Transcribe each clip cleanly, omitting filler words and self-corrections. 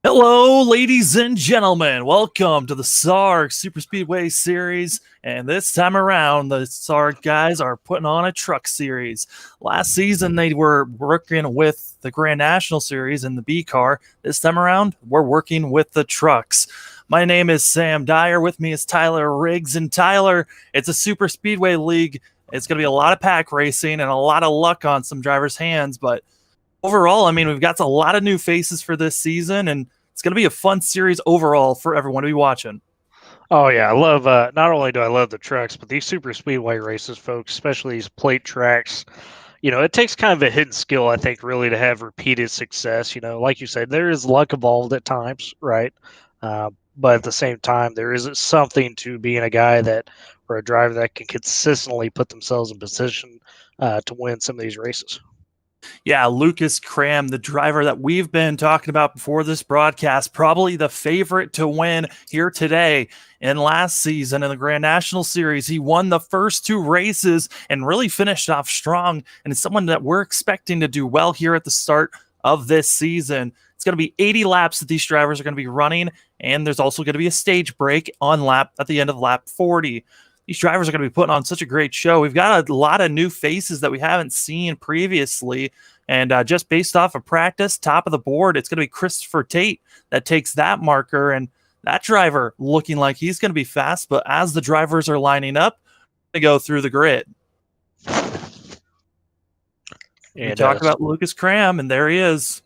Hello, ladies and gentlemen. Welcome to the SARG Superspeedway series. And this time around, the SARG guys are putting on a truck series. Last season, they were working with the Grand National Series in the B car. This time around, we're working with the trucks. My name is Sam Dyer. With me is Tyler Riggs. And Tyler, it's a Superspeedway league. It's going to be a lot of pack racing and a lot of luck on some drivers' hands. But overall, I mean, we've got a lot of new faces for this season, and it's going to be a fun series overall for everyone to be watching. Oh yeah, I love. Not only do I love the trucks, but these super speedway races, folks, especially these plate tracks. It takes kind of a hidden skill, I think, really to have repeated success. Like you said, there is luck involved at times, right? But at the same time, there is something to being a guy that or a driver that can consistently put themselves in position to win some of these races. Yeah, Lucas Cram, the driver that we've been talking about before this broadcast, probably the favorite to win here today. In last season in the Grand National Series, he won the first two races and really finished off strong. And it's someone that we're expecting to do well here at the start of this season. It's going to be 80 laps that these drivers are going to be running, and there's also going to be a stage break on lap at the end of lap 40. These drivers are going to be putting on such a great show. We've got a lot of new faces that we haven't seen previously. And just based off of practice, top of the board, it's going to be Christopher Tate that takes that marker. And that driver looking like he's going to be fast. But as the drivers are lining up, they go through the grid. We talk about Lucas Cram, and there he is.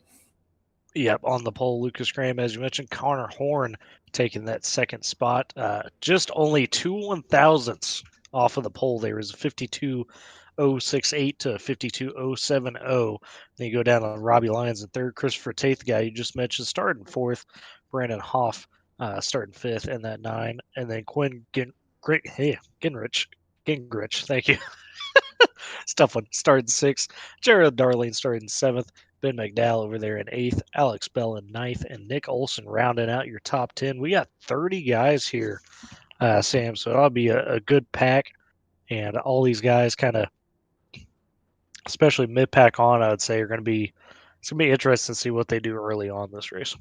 Yep, on the pole, Lucas Graham, as you mentioned, Connor Horn taking that second spot. Just only 2/1000ths off of the pole. There was 52.068 to 52.070. Then you go down on Robbie Lyons in third, Christopher Tate, the guy you just mentioned, starting fourth, Brandon Hoff starting fifth in that 9, and then Quinn Gingrich, thank you. It's a tough one. Starting sixth, Jared Darling starting seventh, Ben McDowell over there in eighth, Alex Bell in ninth, and Nick Olson rounding out your top 10. We got 30 guys here, Sam, so that'll be a good pack. And all these guys kind of, especially mid-pack on, I would say, it's going to be interesting to see what they do early on this race.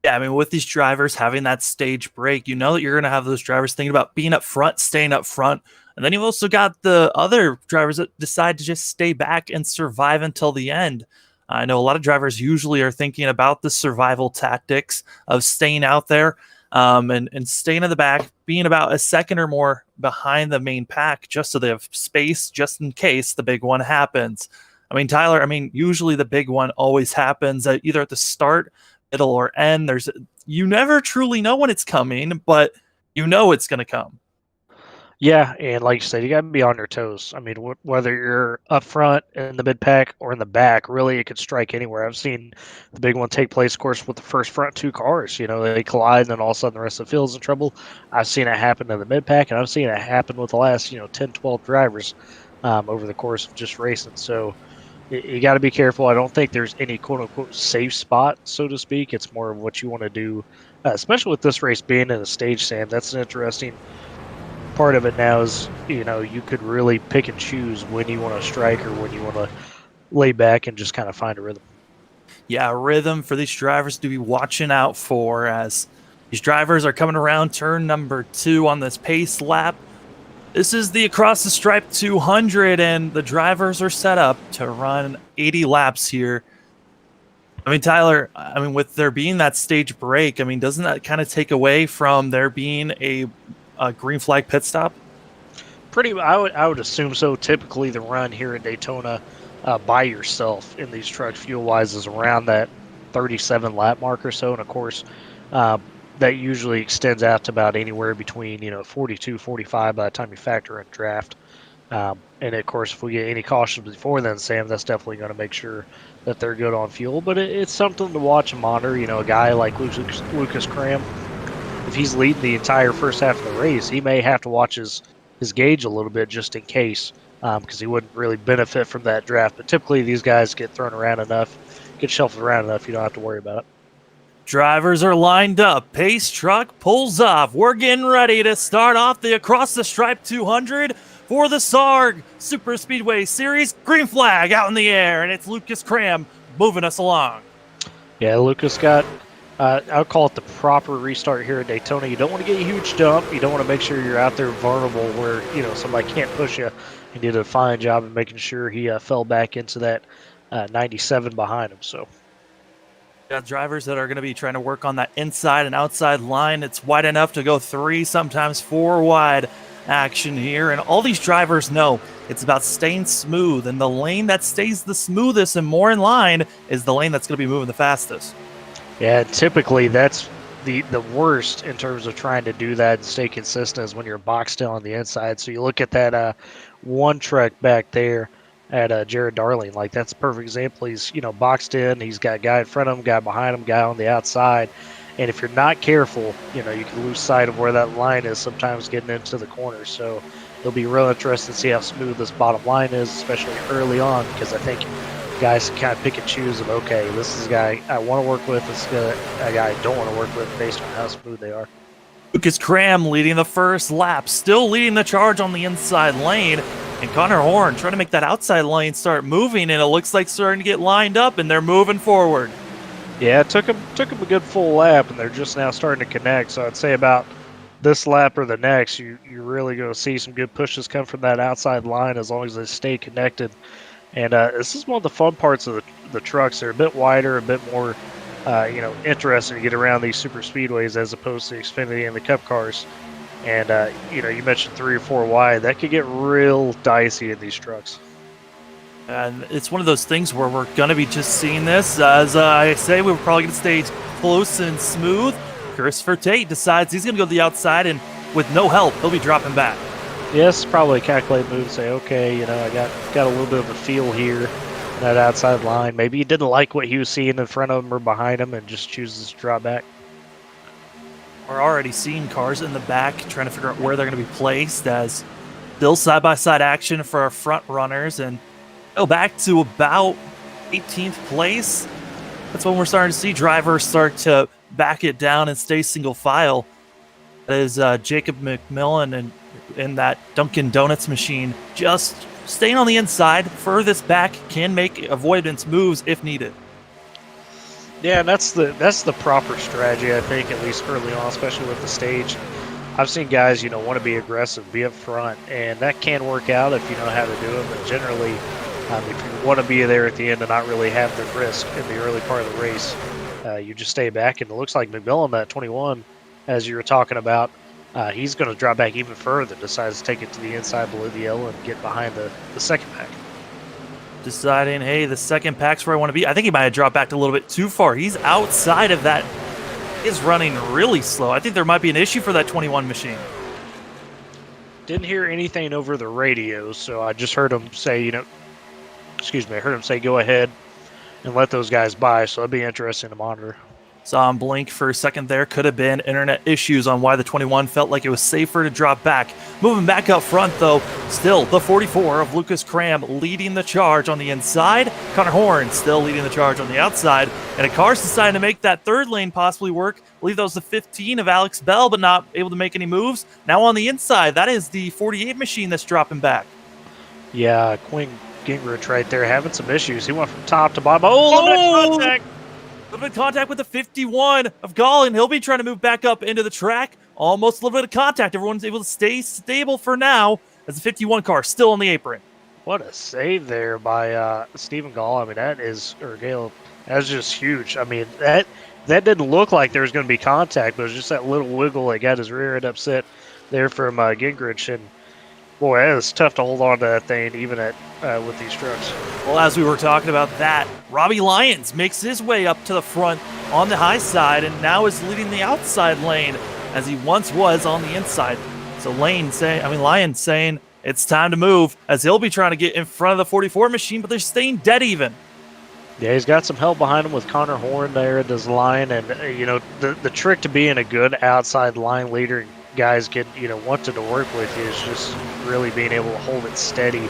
Yeah, I mean, with these drivers having that stage break, you know that you're going to have those drivers thinking about being up front, staying up front. And then you've also got the other drivers that decide to just stay back and survive until the end. I know a lot of drivers usually are thinking about the survival tactics of staying out there and staying in the back, being about a second or more behind the main pack just so they have space just in case the big one happens. I mean, Tyler, usually the big one always happens either at the start, middle, or end. You never truly know when it's coming, but you know it's going to come. Yeah, and like you said, you got to be on your toes. I mean, whether you're up front in the mid pack or in the back, really, it could strike anywhere. I've seen the big one take place, of course, with the first front two cars. They collide, and then all of a sudden the rest of the field's in trouble. I've seen it happen in the mid pack, and I've seen it happen with the last 10, 12 drivers over the course of just racing. So you got to be careful. I don't think there's any quote unquote safe spot, so to speak. It's more of what you want to do, especially with this race being in a stage, Sam. That's an interesting part of it now is you could really pick and choose when you want to strike or when you want to lay back and just kind of find a rhythm. Yeah, a rhythm for these drivers to be watching out for as these drivers are coming around turn number 2 on this pace lap. This is the across the stripe 200, and the drivers are set up to run 80 laps here. Tyler, with there being that stage break, doesn't that kind of take away from there being a green flag pit stop? I would assume so. Typically, the run here in Daytona by yourself in these trucks, fuel-wise, is around that 37 lap mark or so, and of course, that usually extends out to about anywhere between 42, 45 by the time you factor in draft. And of course, if we get any cautions before then, Sam, that's definitely going to make sure that they're good on fuel. But it's something to watch and monitor. A guy like Lucas Cram, if he's leading the entire first half of the race, he may have to watch his gauge a little bit just in case, because he wouldn't really benefit from that draft. But typically these guys get thrown around enough, get shuffled around enough, you don't have to worry about it. Drivers are lined up. Pace truck pulls off. We're getting ready to start off the Across the Stripe 200 for the SARG Superspeedway Series. Green flag out in the air, and it's Lucas Cram moving us along. Yeah, Lucas got I'll call it the proper restart here at Daytona. You don't want to get a huge dump. You don't want to make sure you're out there vulnerable where somebody can't push you. He did a fine job of making sure he fell back into that 97 behind him. So got drivers that are going to be trying to work on that inside and outside line. It's wide enough to go 3, sometimes 4 wide action here. And all these drivers know it's about staying smooth. And the lane that stays the smoothest and more in line is the lane that's going to be moving the fastest. Yeah, typically that's the worst in terms of trying to do that and stay consistent is when you're boxed in on the inside. So you look at that one truck back there at Jared Darling, like that's a perfect example. He's boxed in. He's got a guy in front of him, guy behind him, guy on the outside. And if you're not careful, you can lose sight of where that line is sometimes getting into the corner. So it'll be real interesting to see how smooth this bottom line is, especially early on, because I think guys can kind of pick and choose of, okay, this is a guy I want to work with, this is a guy I don't want to work with based on how smooth they are. Lucas Cram leading the first lap, still leading the charge on the inside lane. And Connor Horn trying to make that outside lane start moving, and it looks like starting to get lined up, and they're moving forward. Yeah, it took them a good full lap, and they're just now starting to connect. So I'd say about this lap or the next, you're really going to see some good pushes come from that outside line as long as they stay connected. And this is one of the fun parts of the trucks. They're a bit wider, a bit more, interesting to get around these super speedways as opposed to the Xfinity and the Cup cars. And, you mentioned 3 or 4 wide. That could get real dicey in these trucks. And it's one of those things where we're going to be just seeing this. As I say, we're probably going to stay close and smooth. Christopher Tate decides he's going to go to the outside, and with no help, he'll be dropping back. Yes, probably a calculated move to say, okay, I got a little bit of a feel here in that outside line. Maybe he didn't like what he was seeing in front of him or behind him and just chooses to drop back. We're already seeing cars in the back trying to figure out where they're going to be placed, as still side-by-side action for our front runners, and go back to about 18th place. That's when we're starting to see drivers start to back it down and stay single file. That is Jacob McMillan and in that Dunkin' Donuts machine just staying on the inside. Furthest back can make avoidance moves if needed. Yeah, and that's the proper strategy, I think, at least early on, especially with the stage. I've seen guys, want to be aggressive, be up front, and that can work out if you know how to do it. But generally, if you want to be there at the end and not really have the risk in the early part of the race, you just stay back. And it looks like McMillan at 21, as you were talking about, he's going to drop back even further, decides to take it to the inside below the yellow and get behind the second pack. Deciding, hey, the second pack's where I want to be. I think he might have dropped back a little bit too far. He's outside of that. He's running really slow. I think there might be an issue for that 21 machine. Didn't hear anything over the radio, so I just heard him say, I heard him say go ahead and let those guys by, so it'd be interesting to monitor. Saw him blink for a second there. Could have been internet issues on why the 21 felt like it was safer to drop back. Moving back up front, though, still the 44 of Lucas Cram leading the charge on the inside. Connor Horn still leading the charge on the outside. And a car's deciding to make that third lane possibly work. I believe that was the 15 of Alex Bell, but not able to make any moves. Now on the inside, that is the 48 machine that's dropping back. Yeah, Quinn Gingrich right there having some issues. He went from top to bottom. Oh, limited contact! A little bit of contact with the 51 of Gallin. He'll be trying to move back up into the track. Almost a little bit of contact. Everyone's able to stay stable for now as the 51 car still on the apron. What a save there by Stephen Gall. I mean, Gale, that's just huge. I mean, that didn't look like there was going to be contact, but it was just that little wiggle that got his rear end upset there from Gingrich. And boy, it was tough to hold on to that thing even with these trucks. Well, as we were talking about that, Robbie Lyons makes his way up to the front on the high side and now is leading the outside lane as he once was on the inside. So Lyons saying it's time to move as he'll be trying to get in front of the 44 machine, but they're staying dead even. Yeah, he's got some help behind him with Connor Horn there at this line. And, the trick to being a good outside line leader guys get, wanted to work with you is just really being able to hold it steady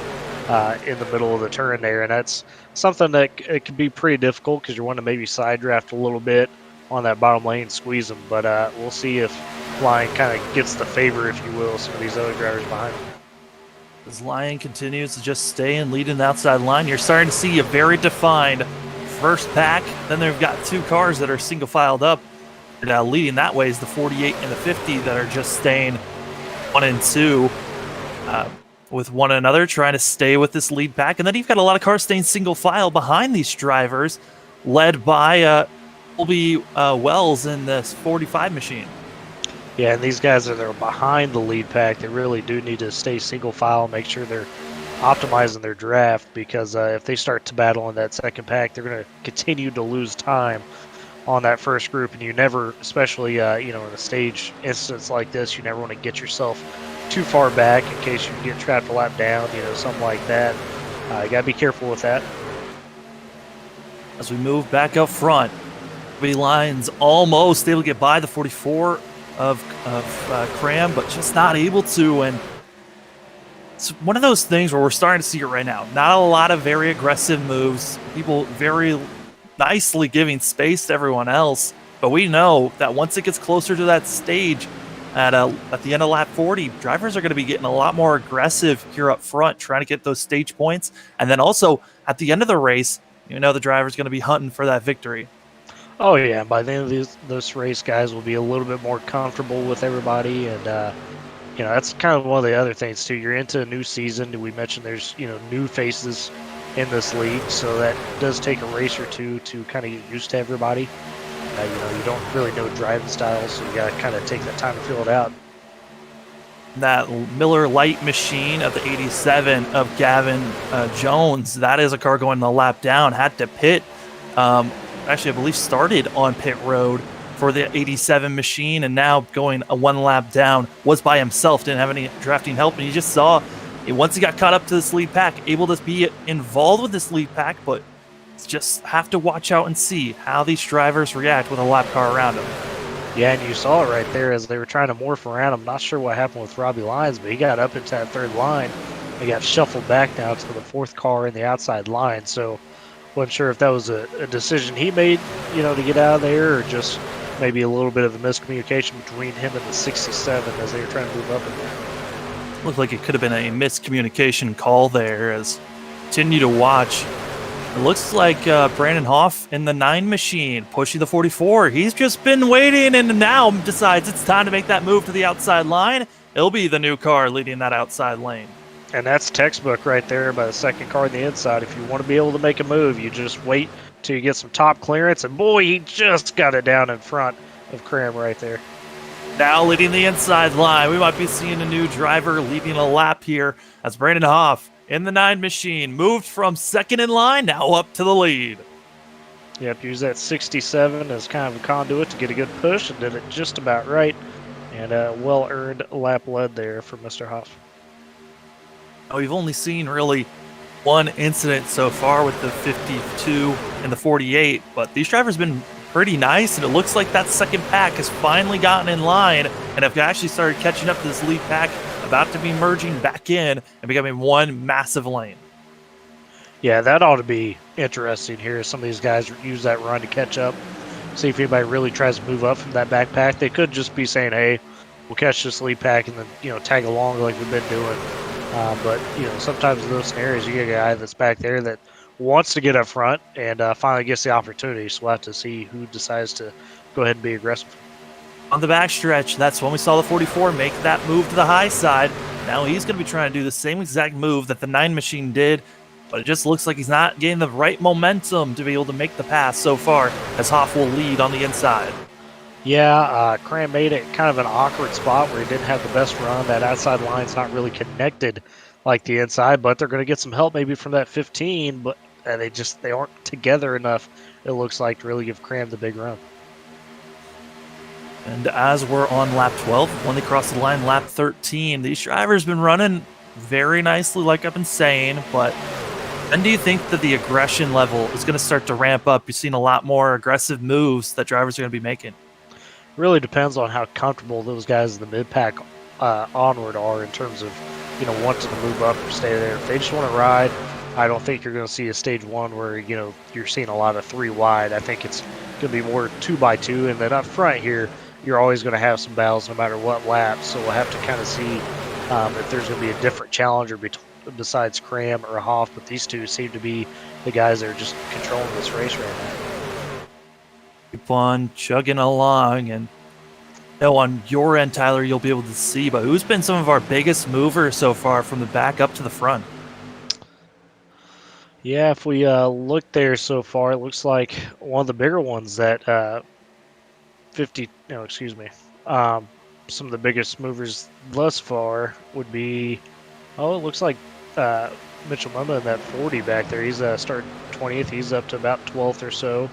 in the middle of the turn there. And that's something that it can be pretty difficult because you want to maybe side draft a little bit on that bottom lane, squeeze them. But we'll see if Lyon kind of gets the favor, if you will, some of these other drivers behind him. As Lyon continues to just stay and lead in the outside line, you're starting to see a very defined first pack. Then they've got two cars that are single filed up. And leading that way is the 48 and the 50 that are just staying 1 and 2 with one another, trying to stay with this lead pack. And then you've got a lot of cars staying single file behind these drivers, led by Colby Wells in this 45 machine. Yeah, and these guys that are behind the lead pack, they really do need to stay single file, make sure they're optimizing their draft, because if they start to battle in that second pack, they're going to continue to lose time on that first group, and you never, especially in a stage instance like this, you never want to get yourself too far back in case you get trapped a lap down, something like that. You got to be careful with that. As we move back up front, Lions almost able to get by the 44 of Cram, but just not able to. And it's one of those things where we're starting to see it right now. Not a lot of very aggressive moves. People very nicely giving space to everyone else. But we know that once it gets closer to that stage at the end of lap 40, drivers are going to be getting a lot more aggressive here up front, trying to get those stage points. And then also at the end of the race, the driver's going to be hunting for that victory. Oh, yeah. By the end of this race, guys will be a little bit more comfortable with everybody. And, that's kind of one of the other things, too. You're into a new season. We mentioned there's, new faces in this league. So that does take a race or two to kind of get used to everybody. You don't really know driving styles, so you got to kind of take that time to feel it out. That Miller Light machine of the 87 of Gavin Jones, that is a car going the lap down, had to pit. Actually, I believe started on pit road for the 87 machine, and now going a one lap down, was by himself, didn't have any drafting help, and you just saw once he got caught up to this lead pack, able to be involved with this lead pack, but just have to watch out and see how these drivers react with a lap car around them. Yeah, and you saw it right there as they were trying to morph around. I'm not sure what happened with Robbie Lyons, but he got up into that third line. He got shuffled back now to the fourth car in the outside line. So wasn't sure if that was a decision he made, to get out of there, or just maybe a little bit of a miscommunication between him and the 67 as they were trying to move up in there. Looked like it could have been a miscommunication call there as continue to watch. It looks like Brandon Hoff in the 9 machine pushing the 44. He's just been waiting and now decides it's time to make that move to the outside line. It'll be the new car leading that outside lane. And that's textbook right there by the second car on the inside. If you want to be able to make a move, you just wait till you get some top clearance. And boy, he just got it down in front of Cram right there. Now leading the inside line. We might be seeing a new driver leading a lap here as Brandon Hoff in the 9 machine moved from second in line, now up to the lead. Yep, use that 67 as kind of a conduit to get a good push, and did it just about right. And a well-earned lap lead there for Mr. Hoff. We've only seen really one incident so far with the 52 and the 48, but these drivers have been pretty nice, and it looks like that second pack has finally gotten in line and have actually started catching up to this lead pack, about to be merging back in and becoming one massive lane. Yeah, that ought to be interesting here. Some of these guys use that run to catch up, see if anybody really tries to move up from that backpack. They could just be saying, hey, we'll catch this lead pack and then, tag along like we've been doing. But, sometimes in those scenarios, you get a guy that's back there that wants to get up front and finally gets the opportunity. So we'll have to see who decides to go ahead and be aggressive. On the backstretch, that's when we saw the 44 make that move to the high side. Now he's going to be trying to do the same exact move that the 9 machine did, but it just looks like he's not getting the right momentum to be able to make the pass so far, as Hoff will lead on the inside. Yeah, Cram made it kind of an awkward spot where he didn't have the best run. That outside line's not really connected like the inside, but they're going to get some help maybe from that 15, but they aren't together enough, it looks like, to really give Cram the big run. And as we're on lap 12, when they cross the line, lap 13, these drivers been running very nicely, like I've been saying, but when do you think that the aggression level is going to start to ramp up? You've seen a lot more aggressive moves that drivers are going to be making. Really depends on how comfortable those guys in the mid-pack onward are in terms of, wanting to move up or stay there. If they just want to ride, I don't think you're going to see a stage 1 where, you're seeing a lot of 3 wide. I think it's going to be more 2x2, and then up front here, you're always going to have some battles no matter what lap. So we'll have to kind of see if there's going to be a different challenger besides Cram or Hoff, but these two seem to be the guys that are just controlling this race right now. Keep on chugging along, and on your end, Tyler, you'll be able to see, but who's been some of our biggest movers so far from the back up to the front? Yeah, if we look there so far, it looks like one of the bigger ones that some of the biggest movers thus far would be, it looks like Mitchell Mumma in that 40 back there. He's starting 20th. He's up to about 12th or so.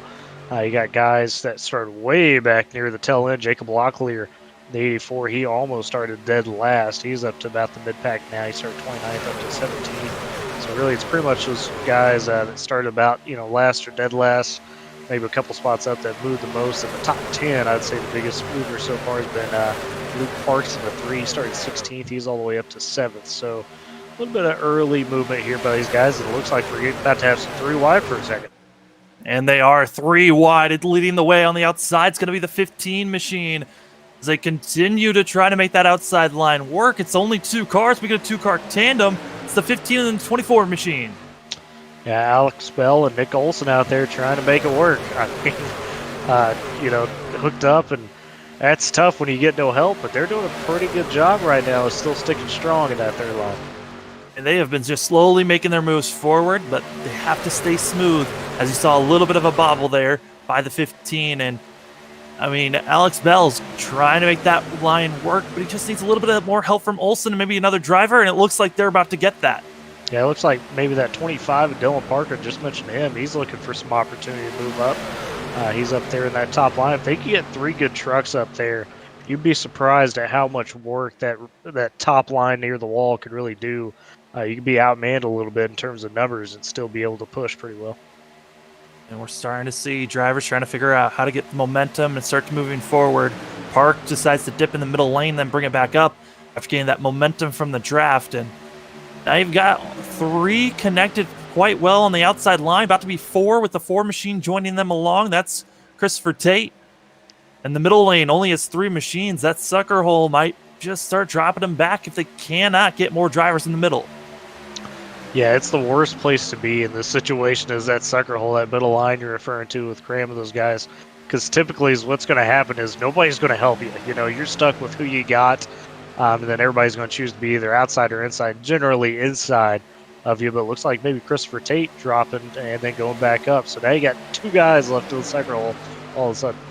You got guys that started way back near the tail end. Jacob Locklear, the 84, he almost started dead last. He's up to about the mid-pack now. He started 29th up to 17. So really, it's pretty much those guys that started about, last or dead last, maybe a couple spots up that moved the most. In the top 10, I'd say the biggest mover so far has been Luke Parks in the 3. He started 16th. He's all the way up to 7th. So a little bit of early movement here by these guys. It looks like we're about to have some 3 wide for a second. And they are 3 wide. Leading the way on the outside is going to be the 15 machine. As they continue to try to make that outside line work, it's only 2 cars. We get a 2-car tandem. It's the 15 and the 24 machine. Yeah, Alex Bell and Nick Olson out there trying to make it work. I mean, hooked up, and that's tough when you get no help, but they're doing a pretty good job right now, still sticking strong in that third line. And they have been just slowly making their moves forward, but they have to stay smooth, as you saw a little bit of a bobble there by the 15. And, I mean, Alex Bell's trying to make that line work, but he just needs a little bit of more help from Olson and maybe another driver, and it looks like they're about to get that. Yeah, it looks like maybe that 25 and Dylan Parker, just mentioned him. He's looking for some opportunity to move up. He's up there in that top line. If they can get 3 good trucks up there, you'd be surprised at how much work that top line near the wall could really do. You could be outmanned a little bit in terms of numbers and still be able to push pretty well. And we're starting to see drivers trying to figure out how to get momentum and start moving forward. Park decides to dip in the middle lane, then bring it back up after getting that momentum from the draft. And now you've got 3 connected quite well on the outside line, about to be 4 with the 4 machine joining them along. That's Christopher Tate. And the middle lane only has 3 machines. That sucker hole might just start dropping them back if they cannot get more drivers in the middle. Yeah, it's the worst place to be in this situation is that sucker hole, that middle line you're referring to with Graham and those guys. Because typically what's going to happen is nobody's going to help you. You're stuck with who you got, and then everybody's going to choose to be either outside or inside, generally inside of you. But it looks like maybe Christopher Tate dropping and then going back up. So now you got 2 guys left in the sucker hole all of a sudden.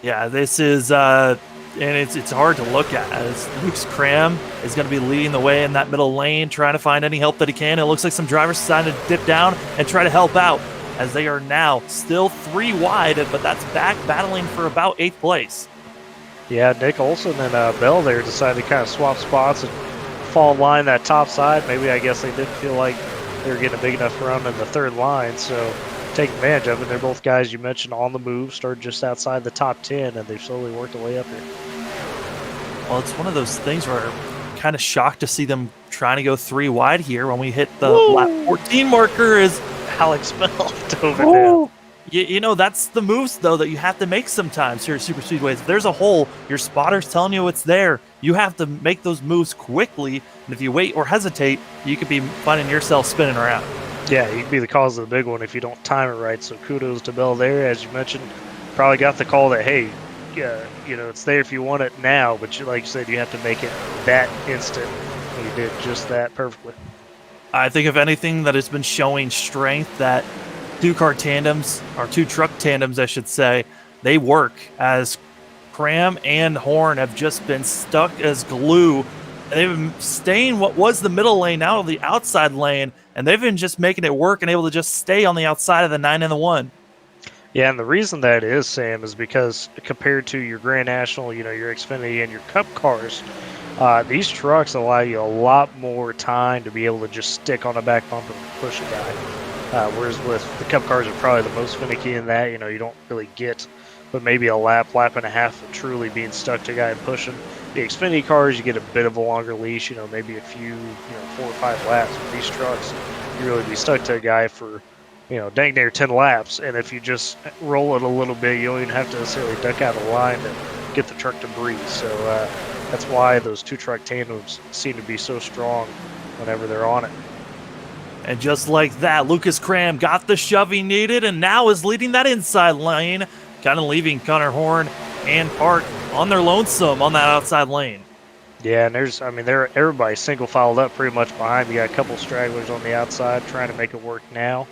Yeah, this is... and it's hard to look at, as Luke's Cram is going to be leading the way in that middle lane, trying to find any help that he can. It looks like some drivers decided to dip down and try to help out, as they are now still 3 wide, but that's back battling for about 8th place. Yeah, Nick Olson and Bell there decided to kind of swap spots and fall in line that top side. Maybe I guess they didn't feel like they were getting a big enough run in the third line, so take advantage of it. They're both guys you mentioned on the move, started just outside the top 10, and they've slowly worked their way up here. Well, it's one of those things where I'm kind of shocked to see them trying to go 3 wide here when we hit the lap 14 marker. Is Alex Bell dove it down. You know, that's the moves, though, that you have to make sometimes here at Superspeedway. If there's a hole, your spotter's telling you it's there. You have to make those moves quickly, and if you wait or hesitate, you could be finding yourself spinning around. Yeah, you could be the cause of the big one if you don't time it right. So kudos to Bell there. As you mentioned, probably got the call that, hey, it's there if you want it now, but like you said, you have to make it that instant. And you did just that perfectly. I think, if anything, that has been showing strength, that 2-car tandems, or 2-truck tandems, I should say, they work, as Cram and Horn have just been stuck as glue. And they've been staying what was the middle lane out of the outside lane, and they've been just making it work and able to just stay on the outside of the 9 and the 1. Yeah, and the reason that is, Sam, is because compared to your Grand National, your Xfinity and your Cup cars, these trucks allow you a lot more time to be able to just stick on the back bumper and push a guy. Whereas with the Cup cars are probably the most finicky in that, you don't really get but maybe a lap and a half of truly being stuck to a guy and pushing. The Xfinity cars, you get a bit of a longer leash, maybe a few, 4 or 5 laps. With these trucks, you really be stuck to a guy for, dang near 10 laps. And if you just roll it a little bit, you don't even have to necessarily duck out of line to get the truck to breathe. So that's why those 2-truck tandems seem to be so strong whenever they're on it. And just like that, Lucas Cram got the shove he needed and now is leading that inside lane, kind of leaving Connor Horn and Park on their lonesome on that outside lane. Yeah, and everybody's single filed up pretty much behind. You got a couple stragglers on the outside trying to make it work now.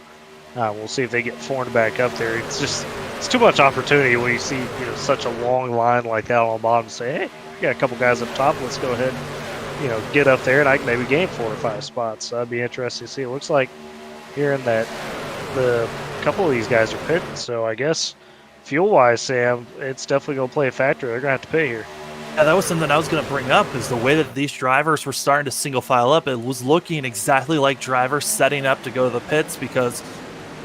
We'll see if they get formed back up there. It's too much opportunity when you see such a long line like that on the bottom. Say, hey, we got a couple guys up top. Let's go ahead, get up there, and I can maybe gain 4 or 5 spots. So that'd be interesting to see. It looks like here in the couple of these guys are pitting, so I guess fuel-wise, Sam, it's definitely going to play a factor. They're going to have to pay here. Yeah, that was something I was going to bring up, is the way that these drivers were starting to single file up. It was looking exactly like drivers setting up to go to the pits, because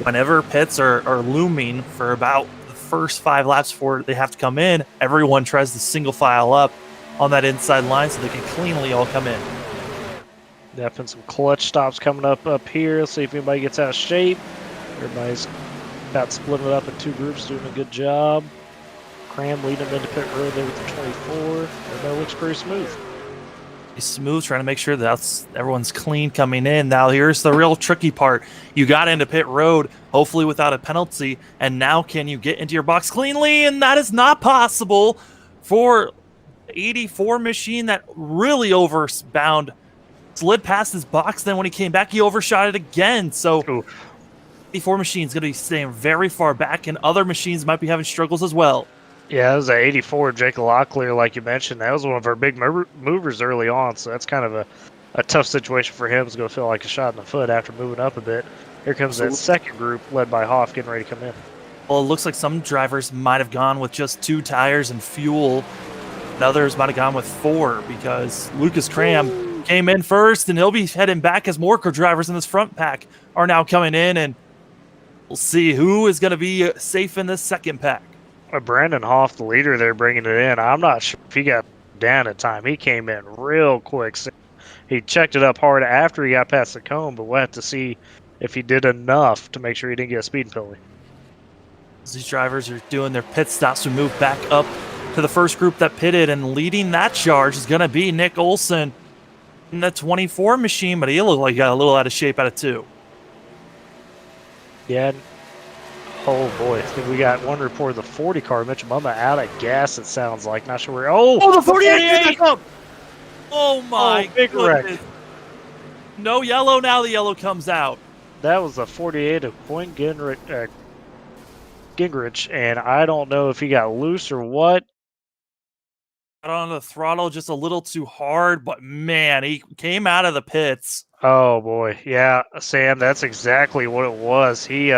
whenever pits are looming for about the first 5 laps before they have to come in, everyone tries to single file up on that inside line so they can cleanly all come in. Definitely some clutch stops coming up here. Let's see if anybody gets out of shape. Everybody's about splitting it up in 2 groups, doing a good job. Cram leading them into pit road there with the 24. Everybody looks pretty smooth. He's smooth, trying to make sure that everyone's clean coming in. Now here's the real tricky part. You got into pit road, hopefully without a penalty, and now can you get into your box cleanly? And that is not possible for 84 machine that really overbound. Slid past his box, then when he came back, he overshot it again. So 84 machine's going to be staying very far back, and other machines might be having struggles as well. Yeah, that was an 84 Jake Locklear, like you mentioned. That was one of our big movers early on, so that's kind of a tough situation for him. It's going to feel like a shot in the foot after moving up a bit. Here comes that second group led by Hoff getting ready to come in. Well, it looks like some drivers might have gone with just 2 tires and fuel, and others might have gone with 4, because Lucas Cram came in first, and he'll be heading back as more co-drivers in this front pack are now coming in, and we'll see who is going to be safe in this second pack. Brandon Hoff, the leader there, bringing it in. I'm not sure if he got down in time. He came in real quick. He checked it up hard after he got past the cone, but we'll have to see if he did enough to make sure he didn't get a speeding penalty. As these drivers are doing their pit stops, we move back up to the first group that pitted, and leading that charge is going to be Nick Olson in the 24 machine, but he looked like he got a little out of shape out of 2. Yeah. Oh boy, I think we got one report of the 40 car. Mitchell Mumma out of gas, it sounds like. Not sure where. Oh, the 48! Oh my big goodness. wreck. No yellow, now the yellow comes out. That was the 48 of Quinn Gingrich, and I don't know if he got loose or what. Got on the throttle just a little too hard, but man, he came out of the pits. Oh boy, yeah, Sam, that's exactly what it was. He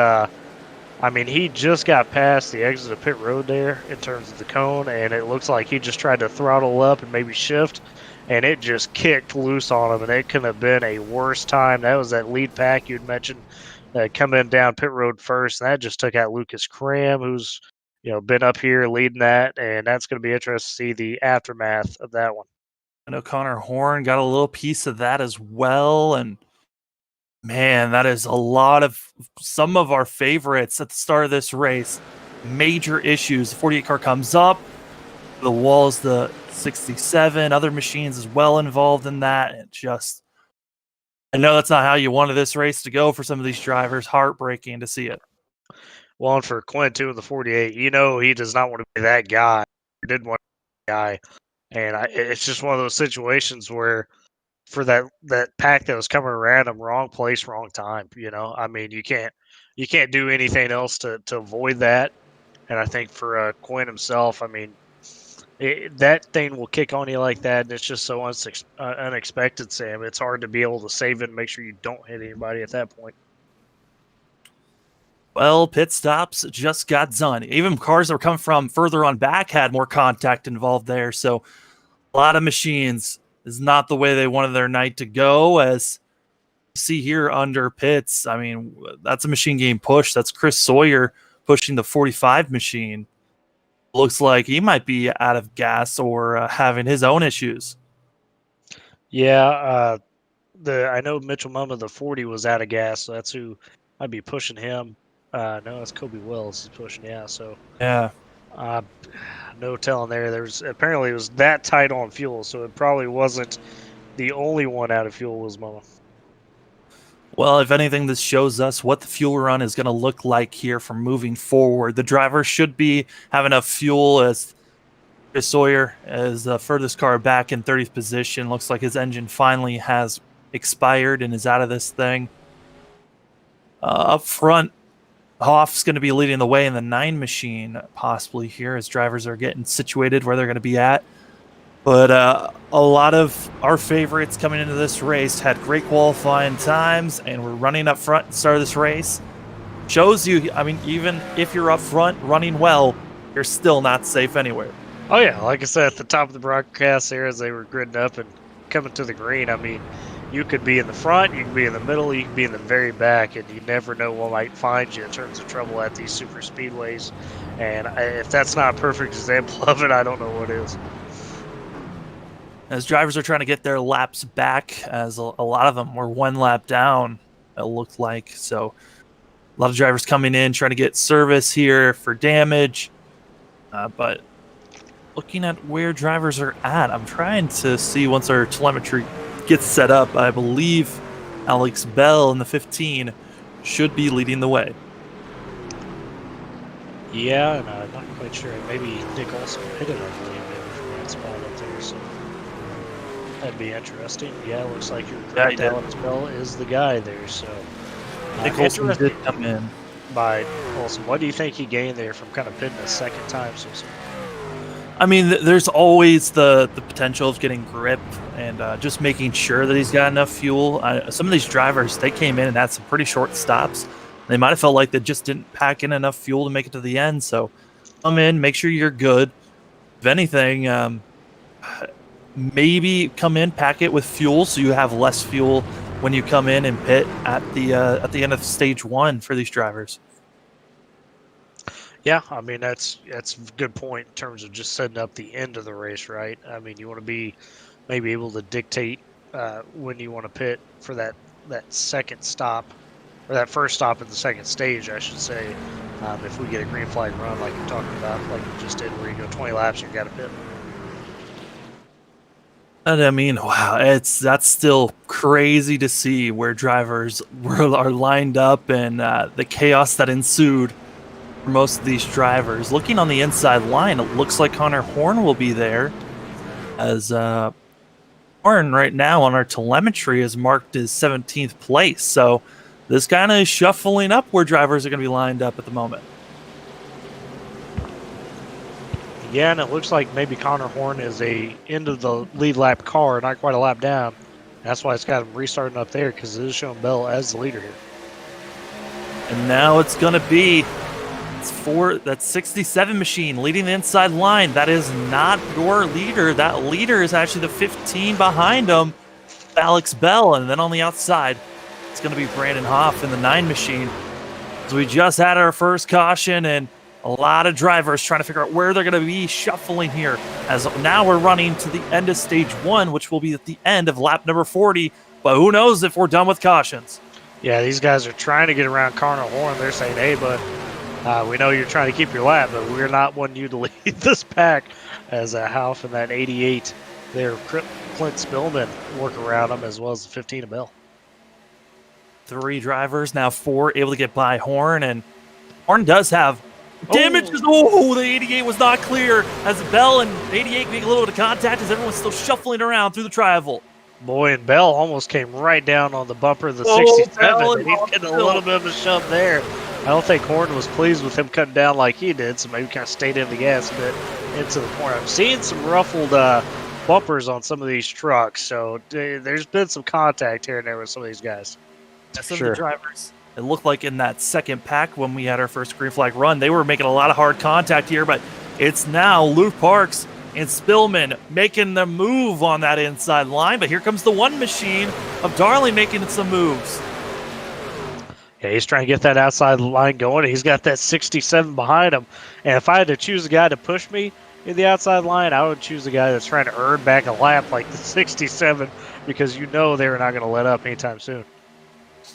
just got past the exit of pit road there in terms of the cone, and it looks like he just tried to throttle up and maybe shift, and it just kicked loose on him, and it couldn't have been a worse time. That was that lead pack you'd mentioned coming down pit road first, and that just took out Lucas Cram, who's been up here leading that, and that's going to be interesting to see the aftermath of that one. I know Connor Horn got a little piece of that as well, and man, that is a lot of some of our favorites at the start of this race. Major issues. The 48 car comes up, the walls, the 67, other machines as well involved in that. And just, I know that's not how you wanted this race to go for some of these drivers. Heartbreaking to see it. Well, and for Quinn, too, in the 48, he does not want to be that guy. He did want to be that guy. And it's just one of those situations where for that pack that was coming around him, wrong place, wrong time. You can't do anything else to avoid that. And I think for Quinn himself, that thing will kick on you like that, and it's just so unexpected, Sam. It's hard to be able to save it and make sure you don't hit anybody at that point. Well, pit stops just got done. Even cars that were coming from further on back had more contact involved there. So a lot of machines is not the way they wanted their night to go. As you see here under pits, that's a machine getting pushed. That's Chris Sawyer pushing the 45 machine. Looks like he might be out of gas or having his own issues. Yeah, I know Mitchell Mumma, the 40, was out of gas, so that's who might be pushing him. No, that's Kobe Wells is pushing. Yeah, so yeah, no telling there. Apparently it was that tight on fuel, so it probably wasn't the only one out of fuel was Mumma. Well, if anything, this shows us what the fuel run is going to look like here from moving forward. The driver should have enough fuel, as Chris Sawyer is the furthest car back in 30th position. Looks like his engine finally has expired and is out of this thing. Up front, Hoff's going to be leading the way in the 9 machine, possibly here, as drivers are getting situated where they're going to be at. But a lot of our favorites coming into this race had great qualifying times and were running up front at the start of this race. shows you, I mean, even if you're up front running well, you're still not safe anywhere. Oh yeah, like I said at the top of the broadcast there, as they were gridding up and coming to the green, I mean, you could be in the front, you can be in the middle, you can be in the very back, and you never know what might find you in terms of trouble at these super speedways. And if that's not a perfect example of it, I don't know what is. As drivers are trying to get their laps back, as a lot of them were one lap down, it looked like. So a lot of drivers coming in, trying to get service here for damage. But looking at where drivers are at, I'm trying to see once our telemetry gets set up. I believe Alex Bell in the 15 should be leading the way. Yeah, and I'm not quite sure. Maybe Nick also hit it, I believe, maybe from that spot up there. So that'd be interesting. Yeah, it looks like you're correct. Alex Bell is the guy there. So Nick Olson did come in by Olson. What do you think he gained there from kind of pitting a second time so soon? I mean, there's always the potential of getting grip and just making sure that he's got enough fuel. Some of these drivers, they came in and had some pretty short stops. They might have felt like they just didn't pack in enough fuel to make it to the end. So come in, make sure you're good. If anything, maybe come in, pack it with fuel so you have less fuel when you come in and pit at the end of stage one for these drivers. Yeah, I mean that's a good point in terms of just setting up the end of the race, right? I mean you want to be maybe able to dictate when you want to pit for that second stop, or that first stop in the second stage, I should say. If we get a green flag run like you're talking about, like you just did, where you go 20 laps, you got to pit. And I mean, wow, that's still crazy to see where drivers are lined up and the chaos that ensued for most of these drivers. Looking on the inside line, it looks like Connor Horn will be there, as Horn right now on our telemetry is marked as 17th place. So this kind of is shuffling up where drivers are going to be lined up at the moment. Yeah, and it looks like maybe Connor Horn is a end of the lead lap car, not quite a lap down. That's why it's got him restarting up there, because it is showing Bell as the leader here. And now it's going to be that 67 machine leading the inside line. That is not your leader. That leader is actually the 15 behind him, Alex Bell. And then on the outside, it's going to be Brandon Hoff in the 9 machine. So we just had our first caution, and a lot of drivers trying to figure out where they're going to be shuffling here, as now we're running to the end of stage 1, which will be at the end of lap number 40. But who knows if we're done with cautions. Yeah, these guys are trying to get around Connor Horn. They're saying, hey, but we know you're trying to keep your lap, but we're not wanting you to lead this pack, as Hoff and that 88 there, Clint Spillman, work around them, as well as the 15 of Bell. 3 drivers, now 4 able to get by Horn, and Horn does have damage. Oh, the 88 was not clear, as Bell and 88 being a little bit of contact as everyone's still shuffling around through the tri-oval. Boy, and Bell almost came right down on the bumper of the 67. He's getting a little bit of a shove there. I don't think Horn was pleased with him cutting down like he did, so maybe kind of stayed in the gas a bit into the corner. I'm seeing some ruffled bumpers on some of these trucks, so there's been some contact here and there with some of these guys. Some of the drivers, it looked like in that second pack when we had our first green flag run, they were making a lot of hard contact here, but it's now Luke Parks and Spillman making the move on that inside line. But here comes the 1 machine of Darling making some moves. Yeah, he's trying to get that outside line going. He's got that 67 behind him. And if I had to choose a guy to push me in the outside line, I would choose a guy that's trying to earn back a lap like the 67, because you know they're not going to let up anytime soon.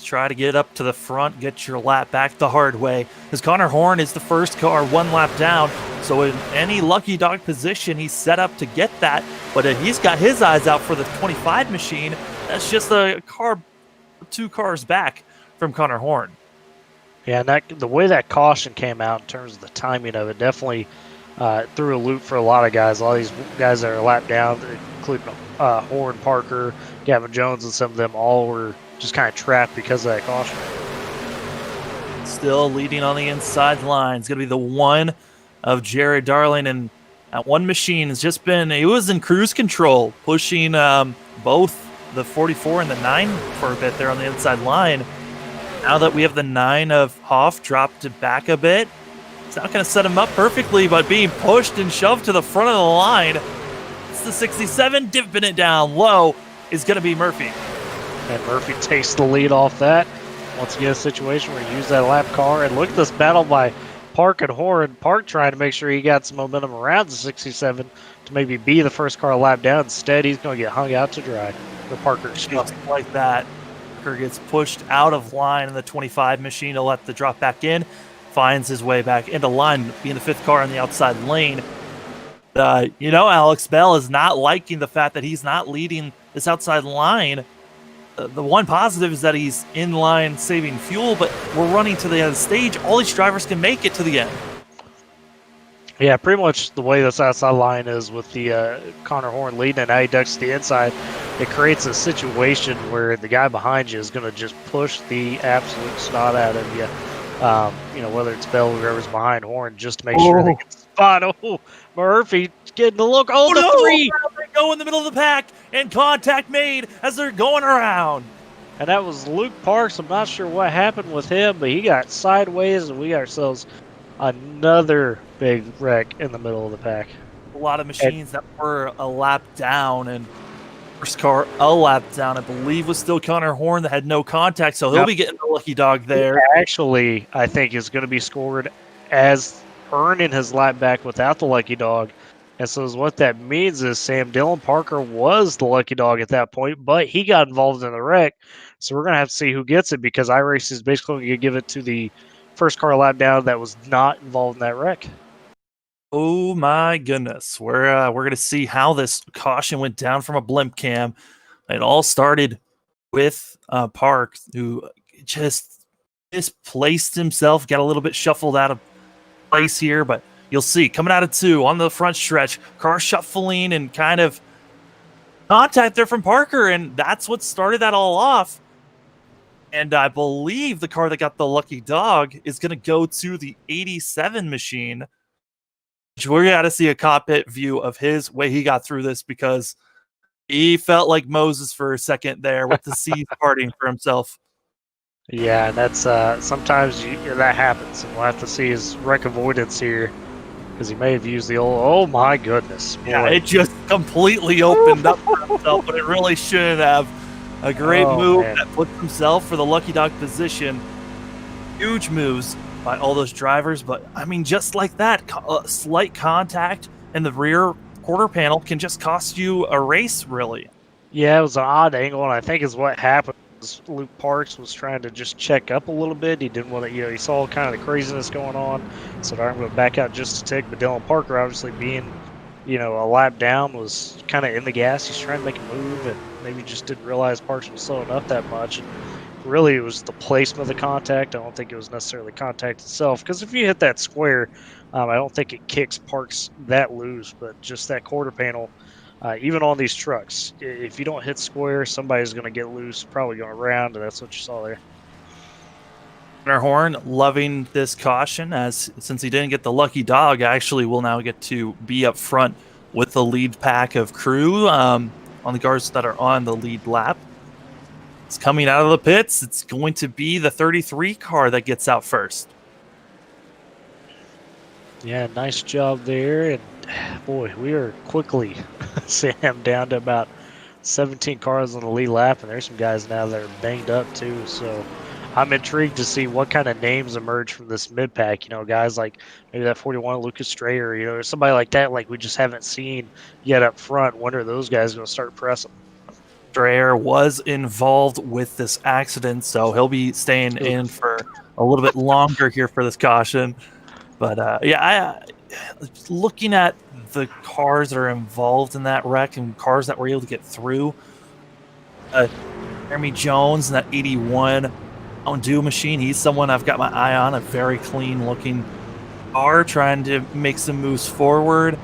Try to get up to the front, get your lap back the hard way, because Connor Horn is the first car 1 lap down. So in any lucky dog position, he's set up to get that. But he's got his eyes out for the 25 machine. That's just a car, 2 cars back from Connor Horn. Yeah, and the way that caution came out in terms of the timing of it definitely threw a loop for a lot of guys. A lot of these guys that are lap down, including Horn, Parker, Gavin Jones, and some of them all were just kind of trapped because of that caution. Still leading on the inside line. It's going to be the 1 of Jared Darling. And that 1 machine has just been, it was in cruise control, pushing both the 44 and the 9 for a bit there on the inside line. Now that we have the 9 of Hoff dropped it back a bit, it's not going to set him up perfectly, but being pushed and shoved to the front of the line. It's the 67, dipping it down low is going to be Murphy. And Murphy takes the lead off that. Once again, a situation where you use that lap car. And look at this battle by Park and Horn. Park trying to make sure he got some momentum around the 67 to maybe be the first car lap down. Instead, he's going to get hung out to dry. For Parker, just like that. Parker gets pushed out of line in the 25 machine to let the drop back in. Finds his way back into line, being the 5th car in the outside lane. Alex Bell is not liking the fact that he's not leading this outside line. The one positive is that he's in line saving fuel, but we're running to the end of the stage. All these drivers can make it to the end. Yeah, pretty much the way this outside line is with the Connor Horn leading and now he ducks to the inside. It creates a situation where the guy behind you is going to just push the absolute snot out of you. Whether it's Bell or whoever's behind Horn, just to make sure they get the spot. Oh, Murphy getting the look. Oh, the 3! They go in the middle of the pack, and contact made as they're going around. And that was Luke Parks. I'm not sure what happened with him, but he got sideways, and we got ourselves another big wreck in the middle of the pack. A lot of machines that were a lap down, and first car a lap down, I believe, was still Connor Horn that had no contact, so he'll be getting the lucky dog there. Actually, I think is going to be scored as earning his lap back without the lucky dog. And so what that means is Sam Dillon Parker was the lucky dog at that point, but he got involved in the wreck. So we're going to have to see who gets it because iRace is basically going to give it to the first car lap down that was not involved in that wreck. Oh my goodness. We're going to see how this caution went down from a blimp cam. It all started with Park, who just misplaced himself, got a little bit shuffled out of place here, but you'll see coming out of 2 on the front stretch, car shuffling and kind of contact there from Parker, and that's what started that all off. And I believe the car that got the lucky dog is going to go to the 87 machine. We're going to see a cockpit view of his way he got through this because he felt like Moses for a second there with the seas parting for himself. Yeah, and that's sometimes that happens. And we'll have to see his wreck avoidance here because he may have used the old, oh my goodness. Boy. Yeah, it just completely opened up for himself, but it really shouldn't have. A great move that puts himself for the lucky dog position. Huge moves by all those drivers, but I mean, just like that, slight contact in the rear quarter panel can just cost you a race, really. Yeah, it was an odd angle, and I think is what happened. Luke Parks was trying to just check up a little bit. He didn't want to, he saw kind of the craziness going on. So I'm going to back out just a tick. But Dylan Parker, obviously being, a lap down, was kind of in the gas. He's trying to make a move and maybe just didn't realize Parks was slowing up that much. And really, it was the placement of the contact. I don't think it was necessarily contact itself. Because if you hit that square, I don't think it kicks Parks that loose. But just that quarter panel, even on these trucks, if you don't hit square, somebody's going to get loose, probably going around, and that's what you saw there. Connor Horn loving this caution, as since he didn't get the lucky dog, actually will now get to be up front with the lead pack of crew on the cars that are on the lead lap. It's coming out of the pits. It's going to be the 33 car that gets out first. Yeah, nice job there. And boy, we are quickly, Sam, down to about 17 cars on the lead lap. And there's some guys now that are banged up too. So I'm intrigued to see what kind of names emerge from this mid pack. Guys like maybe that 41 Lucas Strayer, or somebody like that, like we just haven't seen yet up front. When are those guys going to start pressing? Strayer was involved with this accident, so he'll be staying in for a little bit longer here for this caution. But looking at the cars that are involved in that wreck and cars that were able to get through, Jeremy Jones and that 81 Undo machine, he's someone I've got my eye on, a very clean looking car trying to make some moves forward.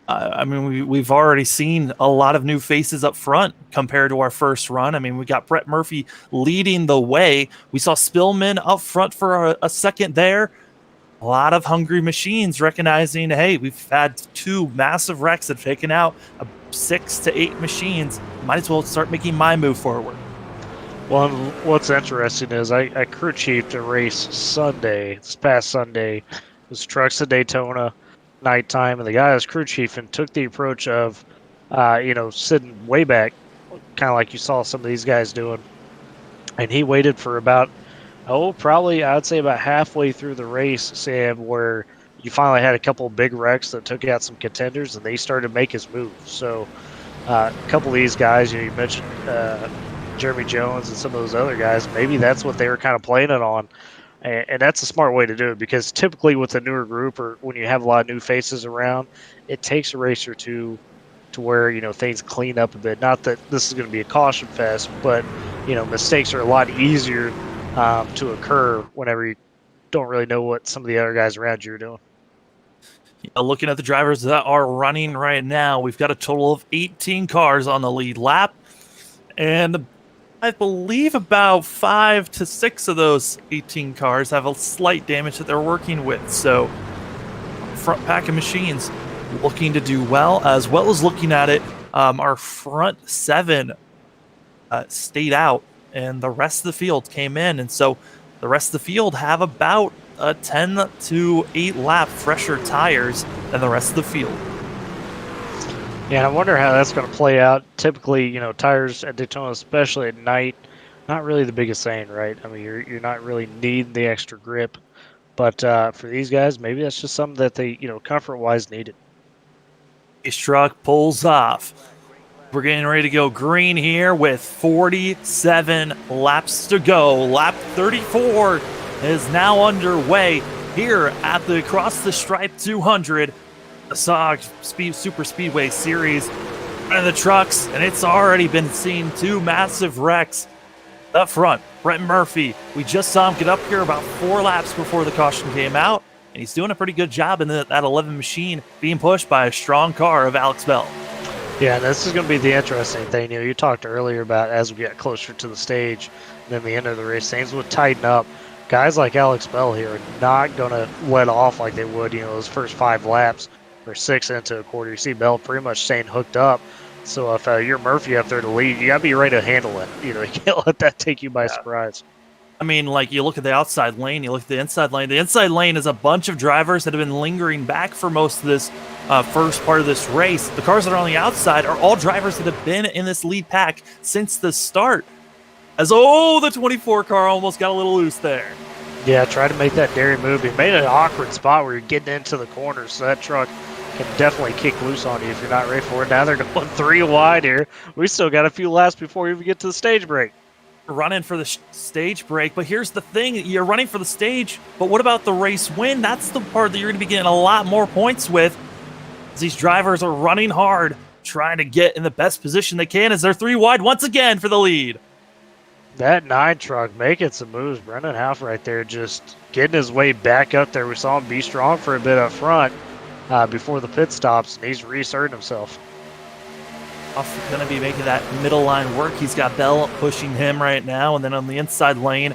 We've already seen a lot of new faces up front compared to our first run. We got Brett Murphy leading the way. We saw Spillman up front for a second there. A lot of hungry machines recognizing, hey, we've had 2 massive wrecks that have taken out 6 to 8 machines. Might as well start making my move forward. Well, what's interesting is I crew chiefed a race this past Sunday. It was trucks to Daytona, nighttime, and the guy that was crew chief and took the approach of, sitting way back, kind of like you saw some of these guys doing. And he waited for about, probably I'd say about halfway through the race, Sam, where you finally had a couple of big wrecks that took out some contenders, and they started to make his move. So a couple of these guys, you mentioned Jeremy Jones and some of those other guys, maybe that's what they were kind of playing it on. And that's a smart way to do it, because typically with a newer group or when you have a lot of new faces around, it takes a race or two to where things clean up a bit. Not that this is going to be a caution fest, but mistakes are a lot easier to occur whenever you don't really know what some of the other guys around you are doing. Looking at the drivers that are running right now, we've got a total of 18 cars on the lead lap, and I believe about 5 to 6 of those 18 cars have a slight damage that they're working with. So front pack of machines looking to do well as looking at it. Our front 7 stayed out, and the rest of the field came in, and so the rest of the field have about 10 to 8 lap fresher tires than the rest of the field. Yeah, and I wonder how that's going to play out. Typically, tires at Daytona, especially at night, not really the biggest thing, right? I mean, you're not really needing the extra grip, but for these guys, maybe that's just something that they, comfort-wise needed. This truck pulls off. We're getting ready to go green here with 47 laps to go. Lap 34 is now underway here at the Across the Stripe 200, the SARG Super Speedway Series. And the trucks, and it's already been seen 2 massive wrecks up front. Brett Murphy, we just saw him get up here about 4 laps before the caution came out, and he's doing a pretty good job in that 11 machine, being pushed by a strong car of Alex Bell. Yeah, this is going to be the interesting thing. You talked earlier about as we get closer to the stage, and then the end of the race, things would tighten up. Guys like Alex Bell here are not going to let off like they would, those first 5 laps or 6 into a quarter. You see Bell pretty much staying hooked up. So if you're Murphy up there to lead, you got to be ready to handle it. You can't let that take you by surprise. I mean, like, you look at the outside lane, you look at the inside lane. The inside lane is a bunch of drivers that have been lingering back for most of this first part of this race. The cars that are on the outside are all drivers that have been in this lead pack since the start. The 24 car almost got a little loose there. Yeah, try to make that daring move. He made an awkward spot where you're getting into the corner, so that truck can definitely kick loose on you if you're not ready for it. Now they're going 3 wide here. We still got a few laps before we even get to the stage break. Running for the stage break, but here's the thing: you're running for the stage, but what about the race win? That's the part that you're going to be getting a lot more points with. These drivers are running hard, trying to get in the best position they can as they're 3 wide once again for the lead. That 9 truck making some moves. Brendan Half right there just getting his way back up there. We saw him be strong for a bit up front before the pit stops, and he's reasserting himself. Going to be making that middle line work. He's got Bell pushing him right now, and then on the inside lane,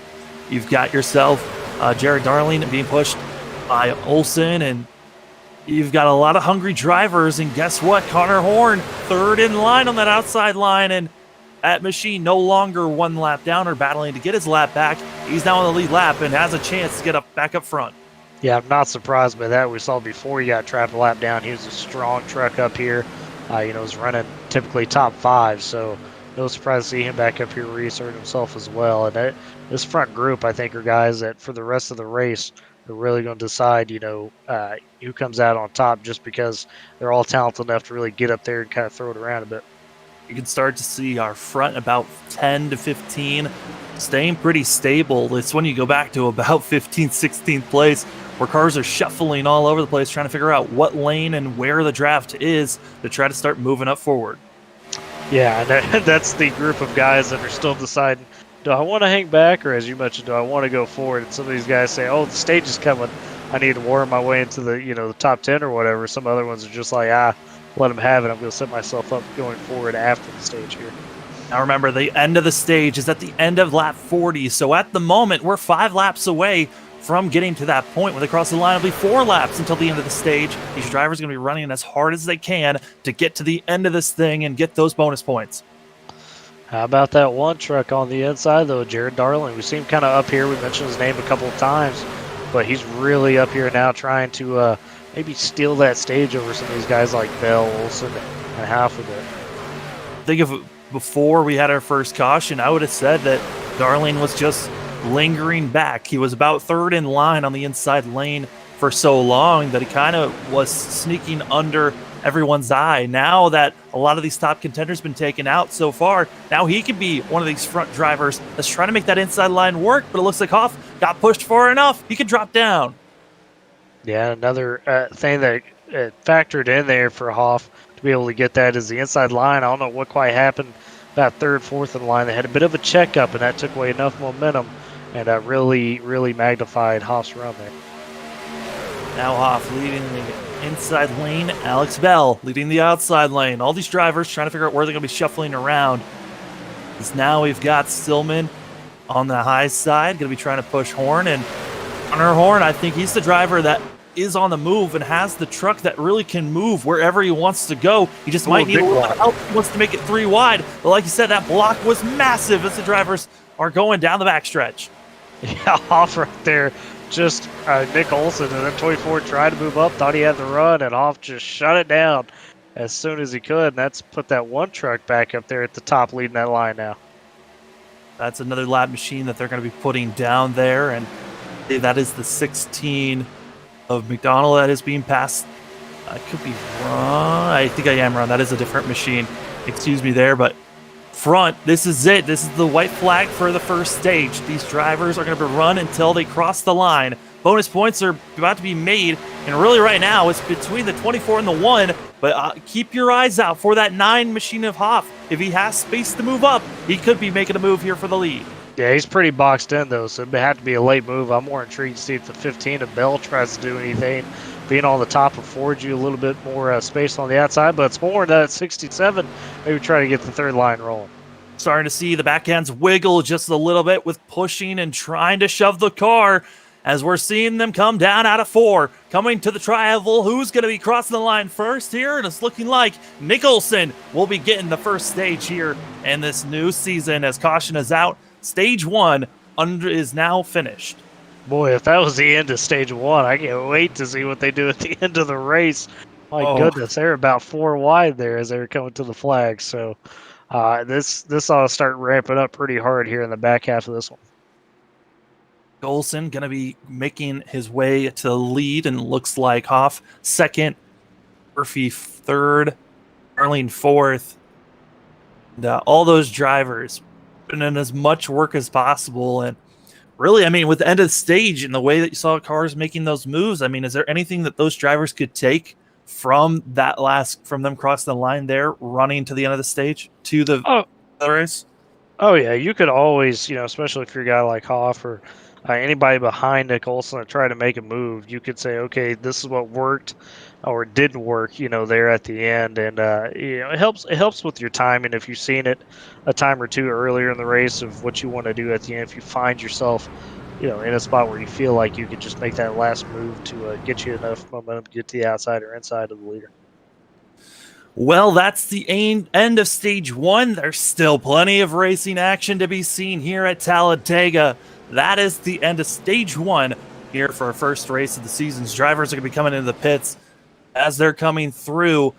you've got yourself Jared Darling being pushed by Olsen, and you've got a lot of hungry drivers. And guess what? Connor Horn, 3rd in line on that outside line, and that machine no longer 1 lap down or battling to get his lap back. He's now on the lead lap and has a chance to get back up front. Yeah, I'm not surprised by that. We saw before he got trapped a lap down, he was a strong truck up here. Was running typically top 5, so no surprise to see him back up here reassert himself as well. And this front group, I think, are guys that for the rest of the race are really going to decide, who comes out on top, just because they're all talented enough to really get up there and kind of throw it around a bit. You can start to see our front about 10 to 15 staying pretty stable. It's when you go back to about 15th, 16th place where cars are shuffling all over the place trying to figure out what lane and where the draft is to try to start moving up forward. Yeah, and that's the group of guys that are still deciding, do I want to hang back, or as you mentioned, do I want to go forward? And some of these guys say, the stage is coming. I need to worm my way into the top 10 or whatever. Some other ones are just like, let them have it. I'm going to set myself up going forward after the stage here. Now remember, the end of the stage is at the end of lap 40. So at the moment, we're 5 laps away from getting to that point. When they cross the line, it'll be 4 laps until the end of the stage. These drivers are going to be running as hard as they can to get to the end of this thing and get those bonus points. How about that one truck on the inside, though, Jared Darling? We see him kind of up here. We mentioned his name a couple of times, but he's really up here now trying to maybe steal that stage over some of these guys like Bell, Olson, and half of it. Think of before we had our first caution, I would have said that Darling was just lingering back. He was about third in line on the inside lane for so long that he kind of was sneaking under everyone's eye. Now that a lot of these top contenders been taken out so far, now he could be one of these front drivers that's trying to make that inside line work, but it looks like Hoff got pushed far enough. He could drop down. Yeah, another thing that factored in there for Hoff to be able to get that is the inside line. I don't know what quite happened about third, fourth in line. They had a bit of a checkup, and that took away enough momentum and really, really magnified Hoff's run there. Now Hoff leading the inside lane. Alex Bell leading the outside lane. All these drivers trying to figure out where they're going to be shuffling around. Because now we've got Stillman on the high side, going to be trying to push Horn. And Connor Horn, I think he's the driver that is on the move and has the truck that really can move wherever he wants to go. He just might need a little bit of help. He wants to make it 3 wide. But like you said, that block was massive as the drivers are going down the backstretch. Yeah, Hoff right there. Just Nick Olson, and then 24 tried to move up, thought he had the run, and Hoff just shut it down as soon as he could. And that's put that one truck back up there at the top, leading that line now. That's another lap machine that they're going to be putting down there, and that is the 16 of McDonald that is being passed. I could be wrong. I think I am wrong. That is a different machine. Excuse me there, but front, this is it. This is the white flag for the first stage. These drivers are going to run until they cross the line. Bonus points are about to be made, and really right now it's between the 24 and the 1, but keep your eyes out for that 9 machine of Hoff. If he has space to move up, he could be making a move here for the lead. Yeah, he's pretty boxed in, though, so it would have to be a late move. I'm more intrigued to see if the 15 of Bell tries to do anything. Being on the top affords you a little bit more space on the outside, but it's more that 67. Maybe try to get the third line rolling. Starting to see the backends wiggle just a little bit with pushing and trying to shove the car as we're seeing them come down out of 4. Coming to the tri-oval, who's going to be crossing the line first here? And it's looking like Nicholson will be getting the first stage here in this new season as caution is out. Stage 1 is now finished. Boy, if that was the end of stage 1, I can't wait to see what they do at the end of the race. My goodness, they're about 4 wide there as they're coming to the flag. So this ought to start ramping up pretty hard here in the back half of this one. Olson going to be making his way to the lead, and looks like Hoff second, Murphy third, Darling fourth. And, all those drivers putting in as much work as possible. And really, I mean, with the end of the stage and the way that you saw cars making those moves, I mean, is there anything that those drivers could take from them crossing the line there, running to the end of the stage to the race? Oh, yeah. You could always, especially if you're a guy like Hoff or anybody behind Nick Olson that tried to make a move, you could say, okay, this is what worked or didn't work, there at the end. And, it helps with your timing if you've seen it a time or two earlier in the race of what you want to do at the end. If you find yourself, in a spot where you feel like you could just make that last move to get you enough momentum to get to the outside or inside of the leader. Well, that's the end of stage 1. There's still plenty of racing action to be seen here at Talladega. That is the end of stage 1 here for our first race of the season's drivers are going to be coming into the pits. As they're coming through,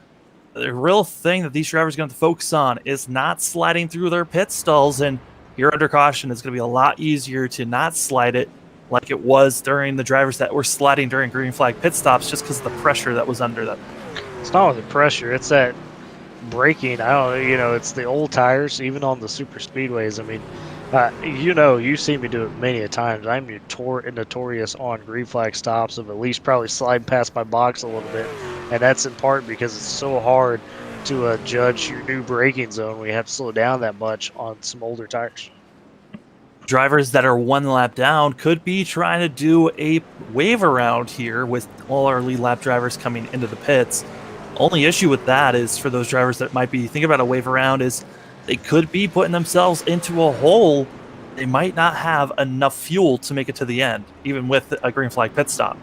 the real thing that these drivers are going to focus on is not sliding through their pit stalls. And here under caution, it's going to be a lot easier to not slide it like it was during the drivers that were sliding during green flag pit stops, just because of the pressure that was under them. It's not the pressure, it's that braking. I don't know, it's the old tires, even on the Superspeedways. I mean, you've seen me do it many a times. I'm notorious on green flag stops of at least probably sliding past my box a little bit. And that's in part because it's so hard to judge your new braking zone when you have to slow down that much on some older tires. Drivers that are 1 lap down could be trying to do a wave around here with all our lead lap drivers coming into the pits. Only issue with that is for those drivers that might be thinking about a wave around is they could be putting themselves into a hole. They might not have enough fuel to make it to the end, even with a green flag pit stop.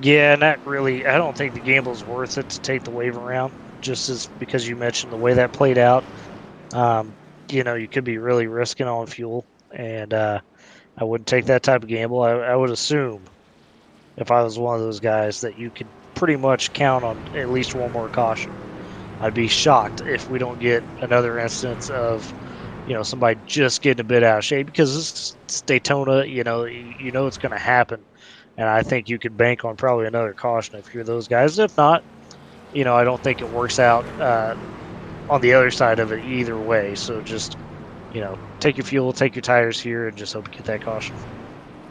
Yeah, and that really, I don't think the gamble's worth it to take the wave around, just as because you mentioned the way that played out. you could be really risking on fuel, and I wouldn't take that type of gamble. I would assume, if I was one of those guys, that you could pretty much count on at least one more caution. I'd be shocked if we don't get another instance of, somebody just getting a bit out of shape, because it's Daytona. It's going to happen, and I think you could bank on probably another caution if you're those guys. If not, I don't think it works out on the other side of it either way. So just, take your fuel, take your tires here, and just hope you get that caution.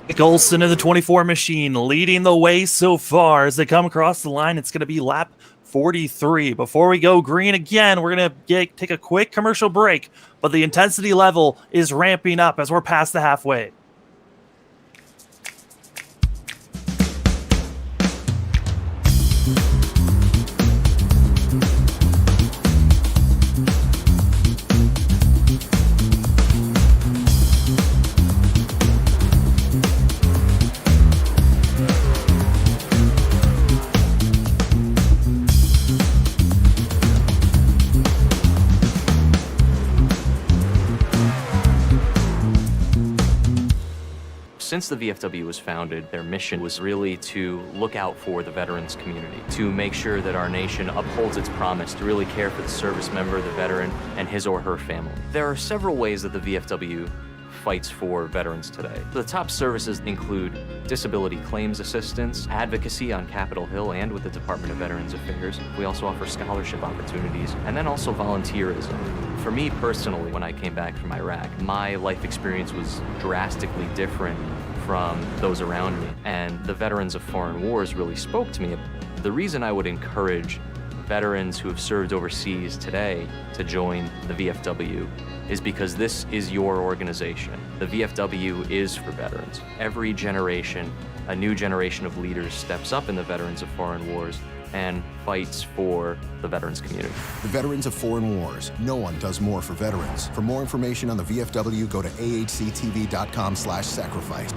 Nick Olson in the 24 machine leading the way so far. As they come across the line, it's going to be lap 43. Before we go green again, we're going to take a quick commercial break, but the intensity level is ramping up as we're past the halfway. Since the VFW was founded, their mission was really to look out for the veterans community, to make sure that our nation upholds its promise to really care for the service member, the veteran, and his or her family. There are several ways that the VFW fights for veterans today. The top services include disability claims assistance, advocacy on Capitol Hill and with the Department of Veterans Affairs. We also offer scholarship opportunities, and then also volunteerism. For me personally, when I came back from Iraq, my life experience was drastically different from those around me, and the veterans of foreign wars really spoke to me. The reason I would encourage veterans who have served overseas today to join the VFW is because this is your organization. The VFW is for veterans. Every generation, a new generation of leaders steps up in the veterans of foreign wars and fights for the veterans community. The Veterans of Foreign Wars. No one does more for veterans. For more information on the VFW, go to ahctv.com/sacrifice.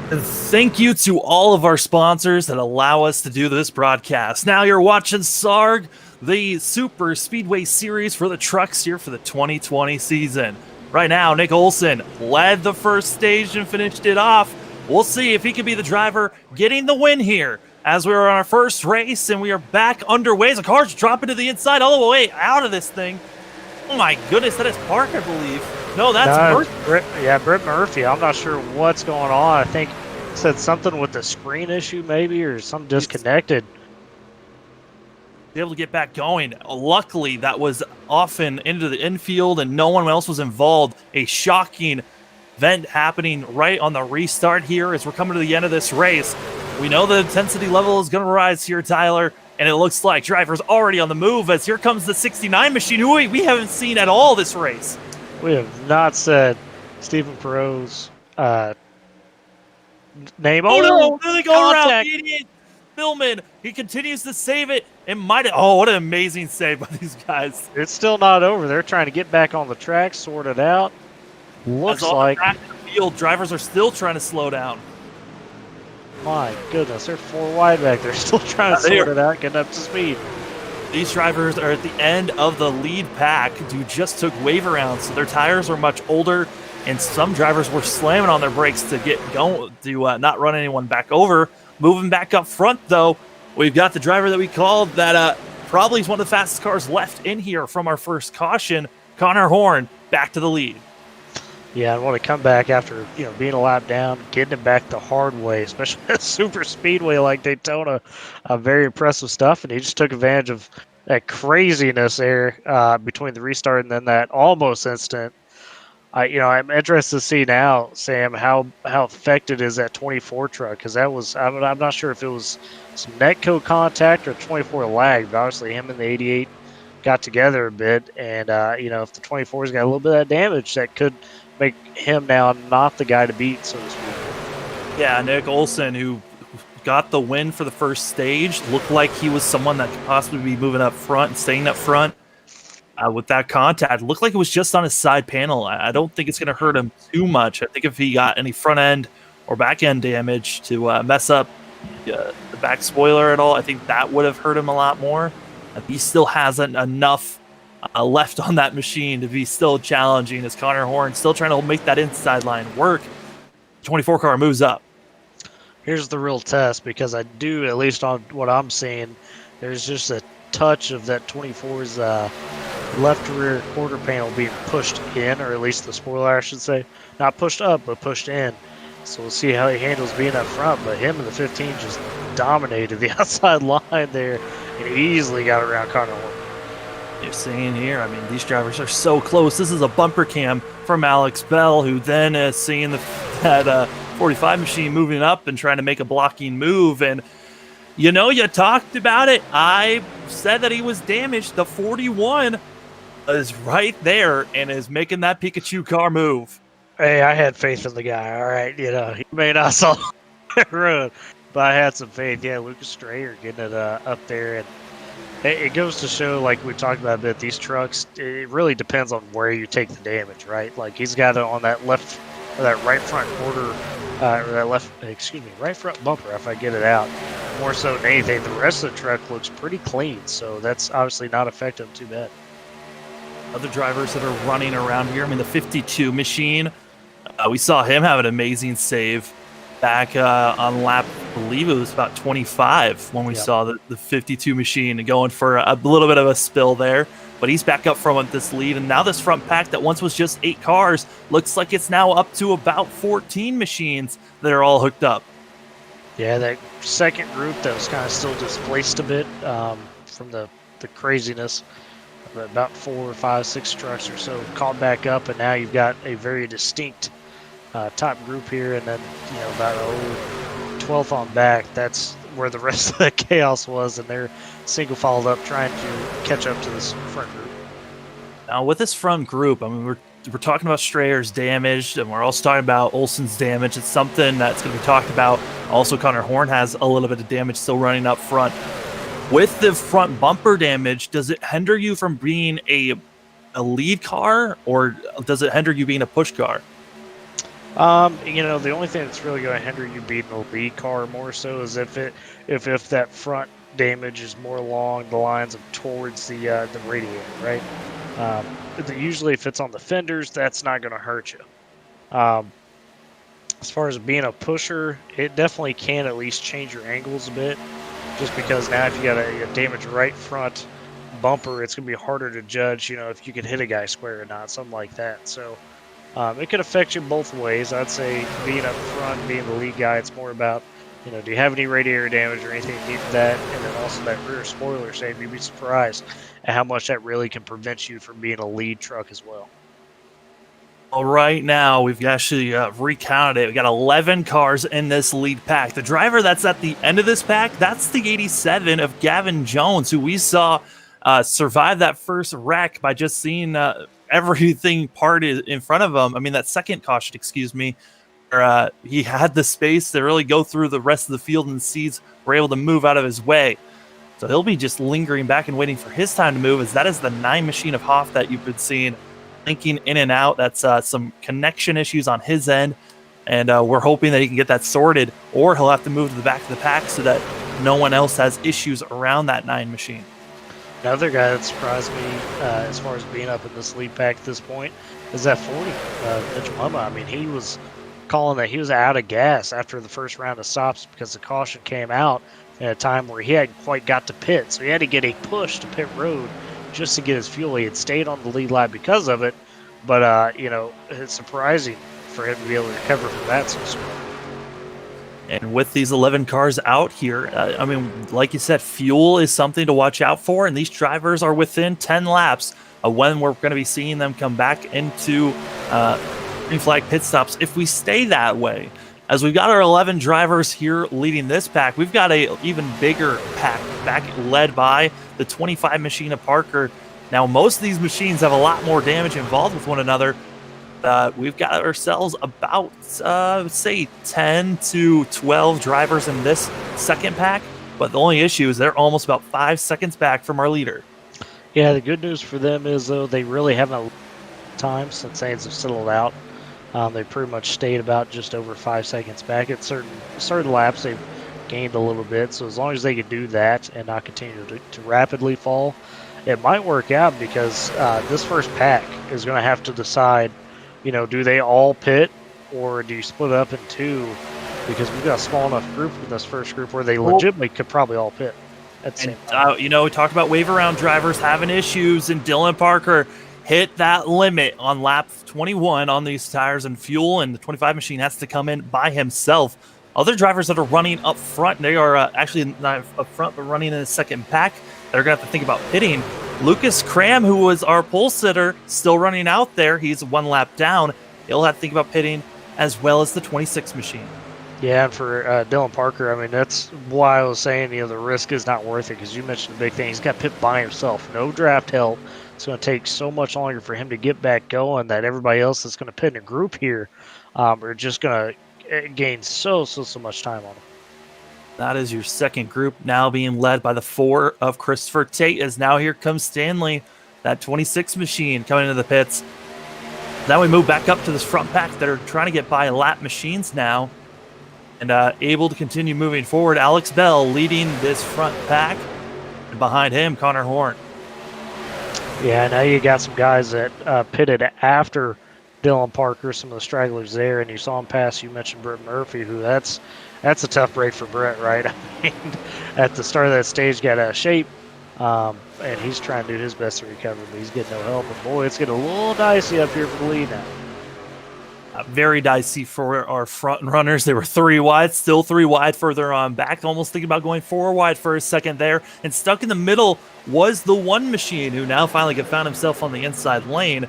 Thank you to all of our sponsors that allow us to do this broadcast. Now you're watching SARG, the Super Speedway Series for the trucks here for the 2020 season. Right now, Nick Olson led the first stage and finished it off. We'll see if he can be the driver getting the win here as we are on our first race and we are back underway. The car's dropping to the inside all the way out of this thing. Oh my goodness, that is Park, I believe. No, that's Murphy. Britt Murphy. I'm not sure what's going on. I think it said something with the screen issue maybe, or something disconnected. Be able to get back going. Luckily, that was often into the infield and no one else was involved. A shocking event happening right on the restart here as we're coming to the end of this race. We know the intensity level is going to rise here, Tyler, and it looks like drivers already on the move as here comes the 69 machine, who we haven't seen at all this race. We have not said Stephen Perot's name. Oh no! There they go around. The idiot Millman. He continues to save it. It might have. Oh, what an amazing save by these guys! It's still not over. They're trying to get back on the track, sort it out. Looks like the field drivers are still trying to slow down. My goodness, they're 4 wide back there, still trying to sort it out, getting up to speed. These drivers are at the end of the lead pack who just took waiver rounds, so their tires are much older, and some drivers were slamming on their brakes to get going, to not run anyone back over. Moving back up front, though, we've got the driver that we called that probably is one of the fastest cars left in here from our first caution, Connor Horn, back to the lead. Yeah, I want to come back after being a lap down, getting it back the hard way, especially at super speedway like Daytona. Very impressive stuff, and he just took advantage of that craziness there between the restart and then that almost instant. I'm interested to see now, Sam, how affected is that 24 truck, because that was I'm not sure if it was some netco contact or 24 lag, but obviously him and the 88 got together a bit, and if the 24's got a little bit of that damage, that could make him now not the guy to beat, so to speak. Yeah, Nick Olson, who got the win for the first stage, looked like he was someone that could possibly be moving up front and staying up front with that contact. Looked like it was just on his side panel. I don't think it's going to hurt him too much. I think if he got any front end or back end damage to mess up the back spoiler at all, I think that would have hurt him a lot more. He still hasn't enough left on that machine to be still challenging as Connor Horn still trying to make that inside line work. 24 car moves up. Here's the real test, because I do, at least on what I'm seeing, there's just a touch of that 24's left rear quarter panel being pushed in, or at least the spoiler, I should say. Not pushed up, but pushed in. So we'll see how he handles being up front. But him and the 15 just dominated the outside line there and easily got around Connor Horn. You're seeing here, I mean, these drivers are so close. This is a bumper cam from Alex Bell, who then is seeing that 45 machine moving up and trying to make a blocking move. And, you know, you talked about it. I said that he was damaged. The 41 is right there and is making that Pikachu car move. Hey, I had faith in the guy, all right? You know, he may not saw the road, but I had some faith. Yeah, Lucas Strayer getting it up there. And it goes to show, like we talked about a bit, these trucks, it really depends on where you take the damage, right? Like he's got it on that left, or that right front quarter, or that right front bumper, if I get it out. More so than anything, the rest of the truck looks pretty clean, so that's obviously not affecting him too bad. Other drivers that are running around here, I mean, the 52 machine, we saw him have an amazing save back on lap, I believe it was about 25 when we saw the 52 machine going for a little bit of a spill there. But he's back up from this lead, and now this front pack that once was just 8 cars looks like it's now up to about 14 machines that are all hooked up. Yeah, that second group that was kind of still displaced a bit from the craziness. About 4, 5, 6 trucks or so caught back up, and now you've got a very distinct top group here, and then about 12th on back. That's where the rest of the chaos was, and they're single filed up trying to catch up to this front group. Now with this front group, I mean, we're talking about Strayer's damaged, and we're also talking about Olson's damage. It's something that's going to be talked about. Also, Connor Horn has a little bit of damage still running up front. With the front bumper damage, does it hinder you from being a lead car, or does it hinder you being a push car? The only thing that's really going to hinder you being a lead car more so is if that front damage is more along the lines of towards the radiator, right? Usually, if it's on the fenders, that's not going to hurt you. As far as being a pusher, it definitely can at least change your angles a bit. Just because now if you got a damaged right front bumper, it's going to be harder to judge, if you can hit a guy square or not, something like that. So it could affect you both ways. I'd say being up front, being the lead guy, it's more about, do you have any radiator damage or anything like that? And then also that rear spoiler saying you'd be surprised at how much that really can prevent you from being a lead truck as well. Well, right now, we've actually recounted it. We got 11 cars in this lead pack. The driver that's at the end of this pack, that's the 87 of Gavin Jones, who we saw survive that first wreck by just seeing everything parted in front of him. I mean, that second caution, excuse me, where he had the space to really go through the rest of the field, and the seeds were able to move out of his way. So he'll be just lingering back and waiting for his time to move, as that is the 9 machine of Hoff that you've been seeing linking in and out. That's some connection issues on his end, and we're hoping that he can get that sorted, or he'll have to move to the back of the pack so that no one else has issues around that 9 machine. Another guy that surprised me as far as being up in this lead pack at this point is that 40, Mitch Mumma. I mean, he was calling that he was out of gas after the first round of stops because the caution came out at a time where he hadn't quite got to pit, so he had to get a push to pit road just to get his fuel. He had stayed on the lead lap because of it, but it's surprising for him to be able to recover from that so soon. And with these 11 cars out here, I mean, like you said, fuel is something to watch out for, and these drivers are within 10 laps of when we're going to be seeing them come back into green flag pit stops if we stay that way. As we've got our 11 drivers here leading this pack, we've got a even bigger pack back led by the 25 machine of Parker. Now, most of these machines have a lot more damage involved with one another. We've got ourselves about, say, 10 to 12 drivers in this second pack, but the only issue is they're almost about 5 seconds back from our leader. Yeah, the good news for them is, though, they really haven't time since things have settled out. They pretty much stayed about just over 5 seconds back. At certain laps, they've gained a little bit. So as long as they can do that and not continue to rapidly fall, it might work out because this first pack is going to have to decide, do they all pit or do you split up in two? Because we've got a small enough group in this first group where they legitimately could probably all pit at the same time. We talked about wave around drivers having issues, and Dylan Parker hit that limit on lap 21 on these tires and fuel, and the 25 machine has to come in by himself. Other drivers that are running up front, they are actually not up front, but running in the second pack. They're going to have to think about pitting. Lucas Cram, who was our pole sitter, still running out there. He's one lap down. He'll have to think about pitting as well as the 26 machine. Yeah, and for Dylan Parker, I mean, that's why I was saying, the risk is not worth it, because you mentioned the big thing. He's got to pit by himself. No draft help. It's going to take so much longer for him to get back going that everybody else that's going to pit in a group here are just going to gain so much time on him. That is your second group, now being led by the 4 of Christopher Tate, as now here comes Stanley, that 26 machine coming into the pits. Now we move back up to this front pack that are trying to get by lap machines now, and able to continue moving forward. Alex Bell leading this front pack, and behind him, Connor Horn. Yeah, now you got some guys that pitted after Dylan Parker, some of the stragglers there, and you saw him pass. You mentioned Brett Murphy, who that's a tough break for Brett, right? I mean, at the start of that stage, got out of shape, and he's trying to do his best to recover, but he's getting no help. And boy, it's getting a little dicey up here for the lead now. Very dicey for our front runners. They were 3 wide, still 3 wide further on back. Almost thinking about going 4 wide for a second there. And stuck in the middle was the 1 machine, who now finally found himself on the inside lane.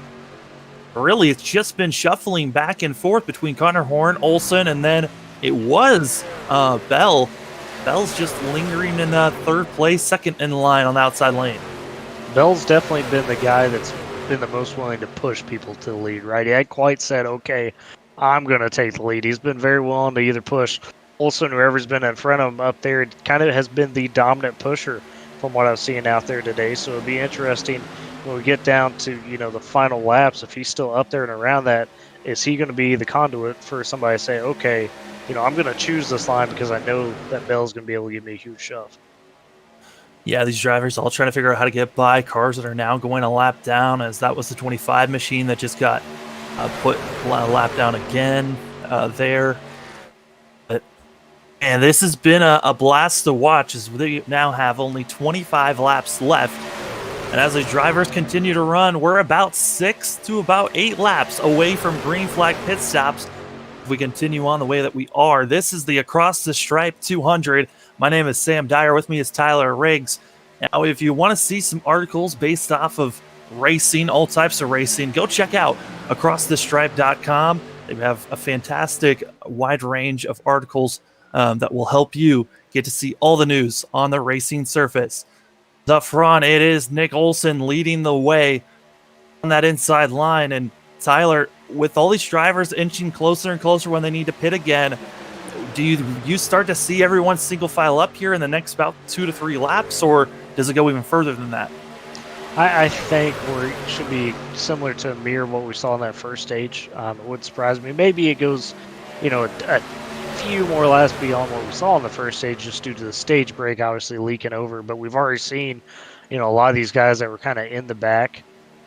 Really, it's just been shuffling back and forth between Connor Horn, Olsen, and then it was Bell. Bell's just lingering in 3rd place, second in line on the outside lane. Bell's definitely been the guy that's been the most willing to push people to the lead, right? He hadn't quite said, okay, I'm going to take the lead. He's been very willing to either push Olsen, whoever's been in front of him up there. It kind of has been the dominant pusher from what I've seen out there today. So it'll be interesting when we get down to, the final laps. If he's still up there and around that, is he going to be the conduit for somebody to say, okay, I'm going to choose this line because I know that Bell's going to be able to give me a huge shove. Yeah, these drivers all trying to figure out how to get by cars that are now going a lap down, as that was the 25 machine that just got put a lap down again there. And this has been a blast to watch, as we now have only 25 laps left. And as the drivers continue to run, we're about 6 to about 8 laps away from green flag pit stops. If we continue on the way that we are, this is the Across the Stripe 200. My name is Sam Dyer. With me is Tyler Riggs. Now, if you want to see some articles based off of racing, all types of racing, go check out acrossthestripe.com. They have a fantastic wide range of articles that will help you get to see all the news on the racing surface. Up front, it is Nick Olsen leading the way on that inside line. And Tyler, with all these drivers inching closer and closer when they need to pit again, do you start to see everyone single file up here in the next about 2 to 3 laps, or does it go even further than that? I think it should be similar to a mirror what we saw in that first stage. It wouldn't surprise me. Maybe it goes, a few more laps beyond what we saw in the first stage, just due to the stage break obviously leaking over. But we've already seen, a lot of these guys that were kind of in the back,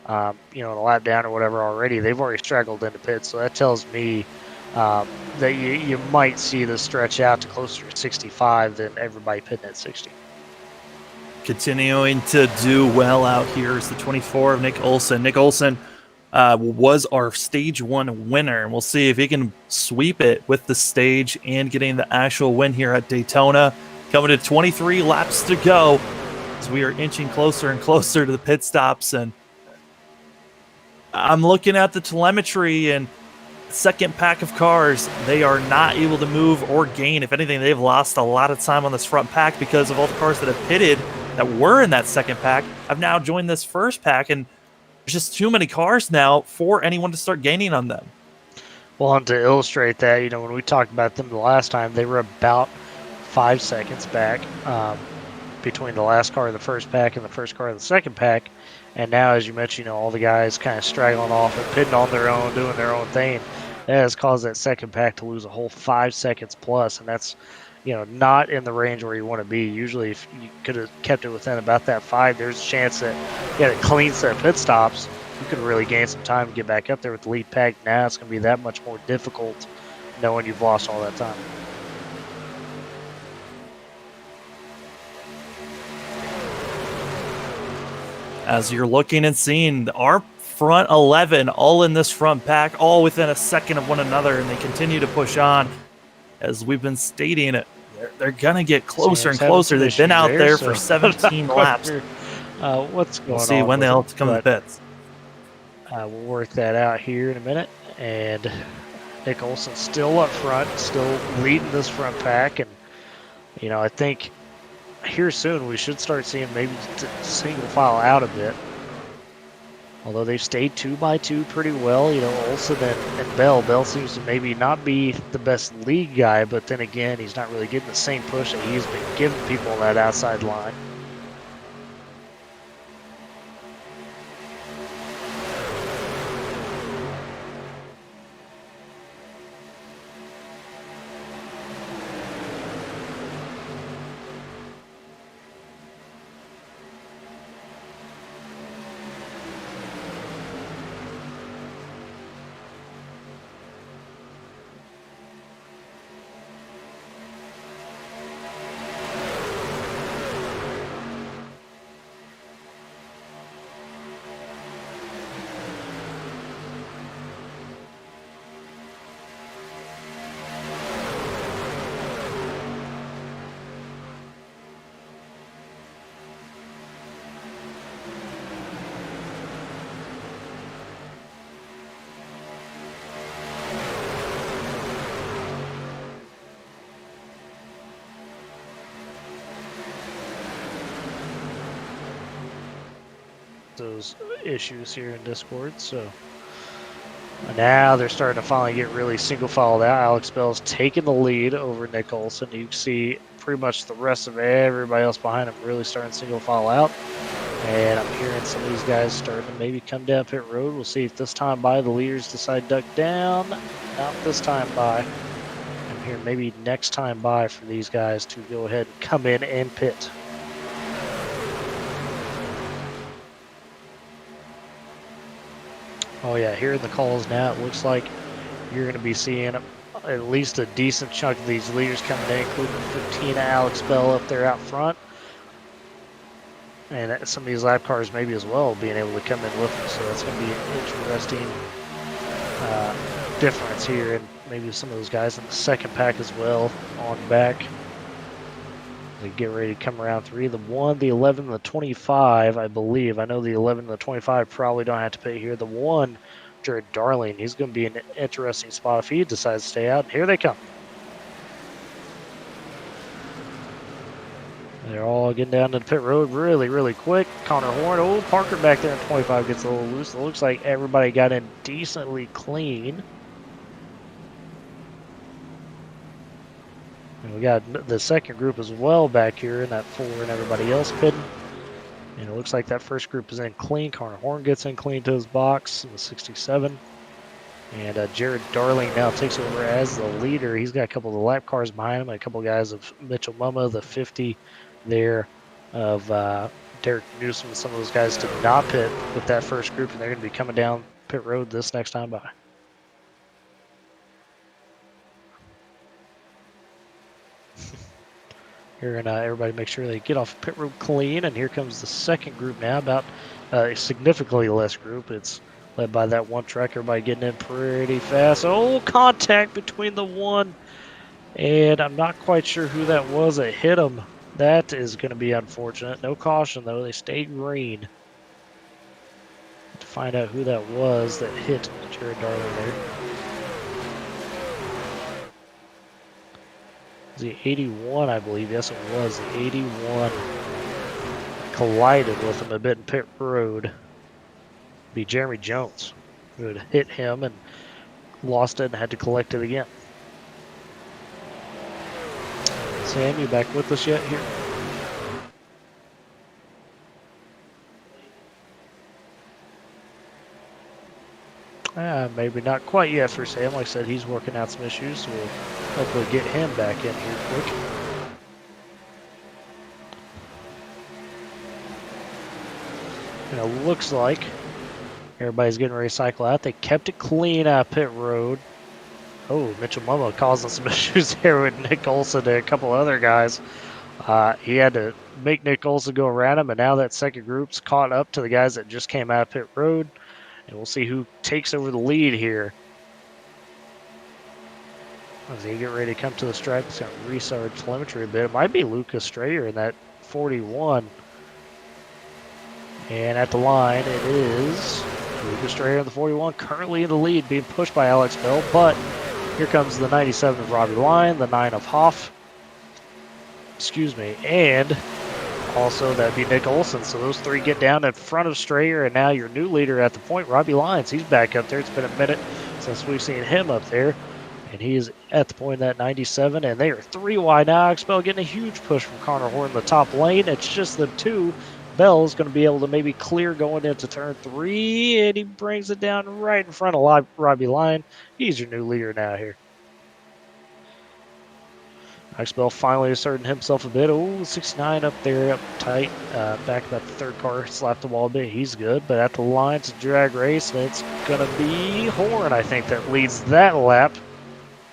a lap down or whatever already, they've already straggled into pits. So that tells me that you might see this stretch out to closer to 65 than everybody pitting at 60. Continuing to do well out here is the 24 of Nick Olsen. Nick Olsen was our stage 1 winner, and we'll see if he can sweep it with the stage and getting the actual win here at Daytona. Coming to 23 laps to go as we are inching closer and closer to the pit stops. And I'm looking at the telemetry, and second pack of cars, they are not able to move or gain. If anything, they've lost a lot of time on this front pack because of all the cars that have pitted that were in that second pack have now joined this first pack, and there's just too many cars now for anyone to start gaining on them. Well, and to illustrate that, when we talked about them the last time, they were about 5 seconds back between the last car of the first pack and the first car of the second pack. And now, as you mentioned, all the guys kind of straggling off and pitting on their own, doing their own thing. That has caused that second pack to lose a whole 5 seconds plus, and that's, not in the range where you want to be. Usually, if you could have kept it within about that 5, there's a chance that you had a clean set of pit stops. You could really gain some time to get back up there with the lead pack. Now it's going to be that much more difficult knowing you've lost all that time. As you're looking and seeing our front 11 all in this front pack, all within a second of one another, and they continue to push on. As we've been stating it, they're going to get closer and closer. They've been out there for 17 laps. What's going on? We'll see when they'll have to come to the pits. We'll work that out here in a minute. And Nick Olson still up front, still leading this front pack. And, I think here soon we should start seeing maybe single file out a bit. Although they've stayed 2x2 pretty well, Olson and Bell. Bell seems to maybe not be the best lead guy, but then again, he's not really getting the same push that he's been giving people on that outside line. Those issues here in Discord, so now they're starting to finally get really single filed out. Alex Bell's taking the lead over Nick Olson. You can see pretty much the rest of everybody else behind him really starting to single file out, and I'm hearing some of these guys starting to maybe come down pit road. We'll see if this time by the leaders decide to duck down. Not this time by. I'm hearing maybe next time by for these guys to go ahead and come in and pit. Oh yeah, hearing the calls now, it looks like you're going to be seeing at least a decent chunk of these leaders coming in, including 15 Alex Bell up there out front. And some of these lap cars maybe as well being able to come in with them. So that's going to be an interesting difference here. And maybe some of those guys in the second pack as well on back. They get ready to come around 3. The 1, the 11, and the 25, I believe. I know the 11 and the 25 probably don't have to pay here. The 1, Jared Darling, he's going to be an interesting spot if he decides to stay out. Here they come. They're all getting down to the pit road really, really quick. Connor Horn, oh, Parker back there in 25 gets a little loose. It looks like everybody got in decently clean. And we got the second group as well back here in that 4 and everybody else pitting. And it looks like that first group is in clean. Connor Horn gets in clean to his box in the 67. And Jared Darling now takes over as the leader. He's got a couple of the lap cars behind him, a couple of guys of Mitchell Mumma, the 50 there of Derek Newsom. Some of those guys did not pit with that first group, and they're going to be coming down pit road this next time by. Here and everybody make sure they get off pit road clean, and here comes the second group now, about a significantly less group. It's led by that one truck. Everybody getting in pretty fast. Oh, contact between the 1, and I'm not quite sure who that was that hit him. That is going to be unfortunate. No caution, though. They stayed green. To find out who that was that hit Jared Darling there. The 81, I believe. Yes, it was. The 81 collided with him a bit in pit road. Be Jeremy Jones, who had hit him and lost it and had to collect it again. Sam, you back with us yet here? Maybe not quite yet for Sam. Like I said, he's working out some issues, so we'll hopefully get him back in here quick. And it looks like everybody's getting ready to cycle out. They kept it clean out pit road. Oh, Mitchell Mummo causing some issues there with Nick Olson and a couple other guys. He had to make Nick Olson go around him, and now that second group's caught up to the guys that just came out of pit road. And we'll see who takes over the lead here. As they get ready to come to the stripe, it's going to restart telemetry a bit. It might be Lucas Strayer in that 41. And at the line, it is Lucas Strayer in the 41, currently in the lead, being pushed by Alex Bell. But here comes the 97 of Robbie Lyon, the 9 of Hoff. Excuse me. And also that'd be Nick Olson. So those three get down in front of Strayer. And now your new leader at the point, Robbie Lyons. He's back up there. It's been a minute since we've seen him up there. And he is at the point of that 97, and they are 3 wide now. Alex Bell getting a huge push from Connor Horn in the top lane. It's just them two. Bell's going to be able to maybe clear going into turn 3, and he brings it down right in front of Robbie Lyon. He's your new leader now here. Alex Bell finally asserting himself a bit. Oh, 69 up there, up tight. Back about the third car, slapped the wall a bit. He's good, but at the line, it's a drag race, and it's going to be Horn, I think, that leads that lap.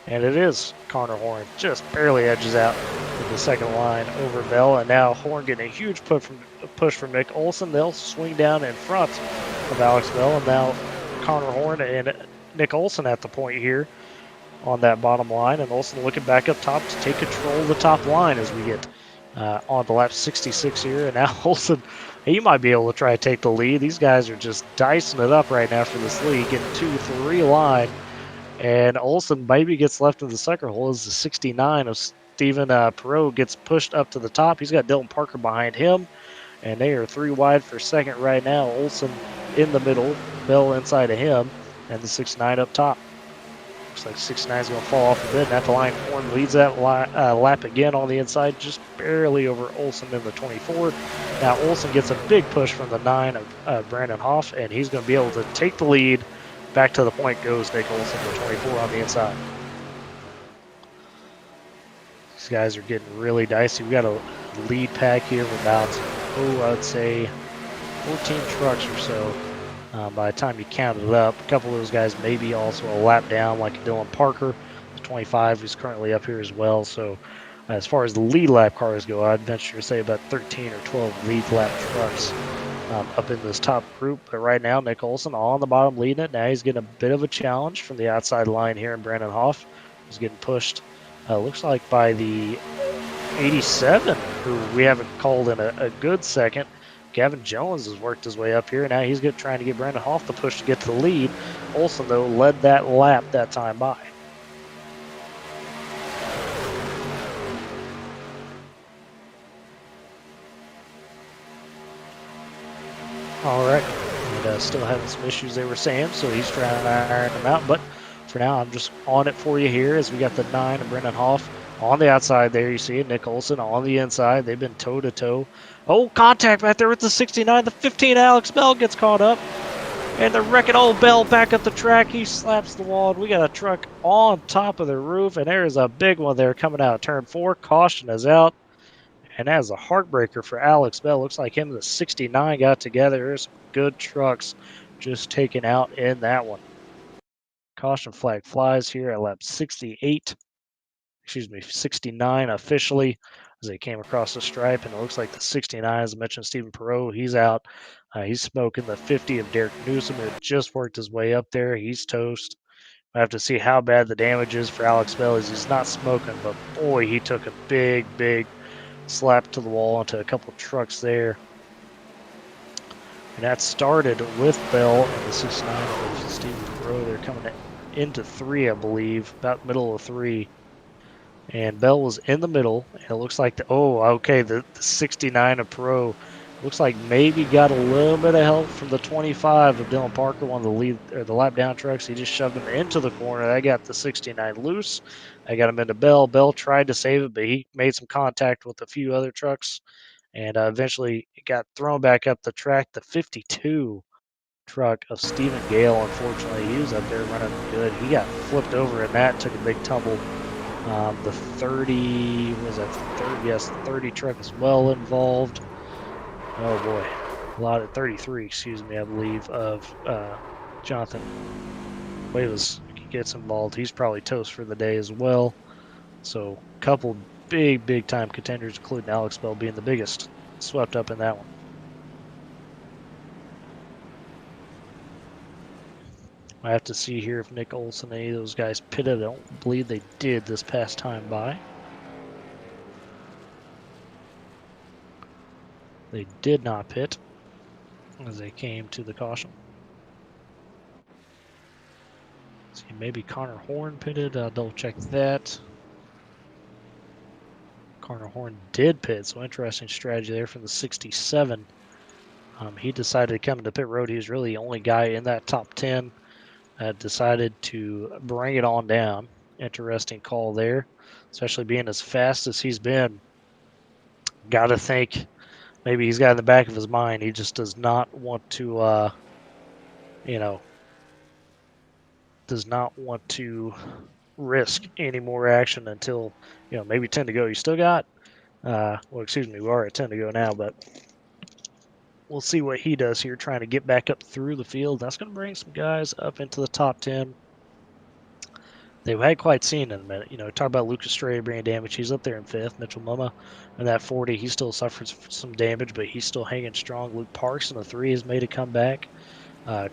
And it is Connor Horn. Just barely edges out in the second line over Bell. And now Horn getting a huge push from Nick Olson. They'll swing down in front of Alex Bell. And now Connor Horn and Nick Olson at the point here on that bottom line. And Olson looking back up top to take control of the top line as we get on to lap 66 here. And now Olson, he might be able to try to take the lead. These guys are just dicing it up right now for this lead. Getting 2-3 line. And Olson maybe gets left in the sucker hole as the 69 of Steven Perot gets pushed up to the top. He's got Dylan Parker behind him, and they are 3 wide for second right now. Olson in the middle, Bell inside of him, and the 69 up top. Looks like 69 is going to fall off a bit, and at the line, Horn leads that lap again on the inside, just barely over Olson in the 24. Now Olson gets a big push from the 9 of Brandon Hoff, and he's going to be able to take the lead. Back to the point goes Nick Olson, the 24 on the inside. These guys are getting really dicey. We got a lead pack here of about, I would say 14 trucks or so by the time you count it up. A couple of those guys maybe also a lap down, like Dylan Parker, the 25, who's currently up here as well. So as far as the lead lap cars go, I'd venture to say about 13 or 12 lead lap trucks up in this top group. But right now, Nick Olson on the bottom leading it. Now he's getting a bit of a challenge from the outside line here in Brandon Hoff. He's getting pushed, looks like, by the 87, who we haven't called in a good second. Gavin Jones has worked his way up here. Now he's trying to get Brandon Hoff the push to get to the lead. Olson, though, led that lap that time by. All right, and still having some issues they were saying, so he's trying to iron them out. But for now, I'm just on it for you here as we got the 9 of Brendan Hoff on the outside there. You see it, Nick Olson on the inside. They've been toe-to-toe. Oh, contact back there with the 69. The 15, Alex Bell gets caught up. And the wrecking old Bell back up the track. He slaps the wall. We got a truck on top of the roof, and there is a big one there coming out of turn 4. Caution is out. And as a heartbreaker for Alex Bell, looks like him and the 69 got together. There's some good trucks just taken out in that one. Caution flag flies here at lap 68. 69 officially as they came across the stripe. And it looks like the 69, as I mentioned, Stephen Perot, he's out. He's smoking. The 50 of Derek Newsom, who just worked his way up there. He's toast. I have to see how bad the damage is for Alex Bell. He's not smoking, but boy, he took a big slap to the wall into a couple trucks there. And that started with Bell and the 69 of Stephen Perot. They're coming into 3, I believe, about middle of 3. And Bell was in the middle. And it looks like the 69 of Perot looks like maybe got a little bit of help from the 25 of Dylan Parker, one of the lead or the lap down trucks. He just shoved him into the corner. That got the 69 loose. I got him into Bell. Bell tried to save it, but he made some contact with a few other trucks, and eventually it got thrown back up the track. The 52 truck of Stephen Gale. Unfortunately, he was up there running good. He got flipped over in that, took a big tumble. The 30, was that the 30? Yes, the 30 truck is well involved. Oh boy, a lot of 33, excuse me, I believe, of Jonathan Cuevas gets involved. He's probably toast for the day as well. So a couple big time contenders, including Alex Bell being the biggest, swept up in that one. I have to see here if Nick Olson, any of those guys pitted. I don't believe they did this past time by. They did not pit as they came to the caution. See, maybe Connor Horn pitted. I'll double check that. Connor Horn did pit, so interesting strategy there from the 67. He decided to come into pit road. He was really the only guy in that top 10. Decided to bring it on down. Interesting call there, especially being as fast as he's been. Got to think maybe he's got in the back of his mind he just does not want to, does not want to risk any more action until, maybe 10 to go. You still got, excuse me, we are at 10 to go now, but we'll see what he does here, trying to get back up through the field. That's going to bring some guys up into the top 10. They hadn't quite seen in a minute. Talk about Lucas Strayer bringing damage. He's up there in 5th. Mitchell Mumma in that 40. He still suffers some damage, but he's still hanging strong. Luke Parks in the 3 has made a comeback.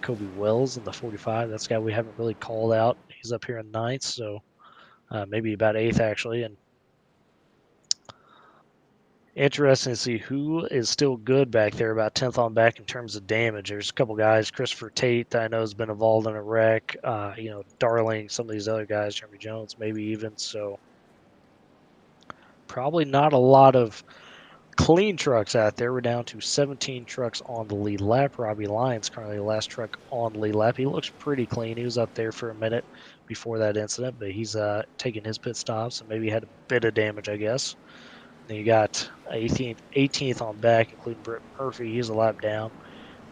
Kobe Wells in the 45. That's a guy we haven't really called out. He's up here in 9th, so maybe about 8th actually. And interesting to see who is still good back there, about 10th on back in terms of damage. There's a couple guys, Christopher Tate, that I know has been involved in a wreck. Darling, some of these other guys, Jeremy Jones, maybe even. So probably not a lot of clean trucks out there. We're down to 17 trucks on the lead lap. Robbie Lyons currently the last truck on the lead lap. He looks pretty clean. He was up there for a minute before that incident, but he's taking his pit stops and maybe had a bit of damage, I guess. Then you got 18th on back, including Britt Murphy. He's a lap down.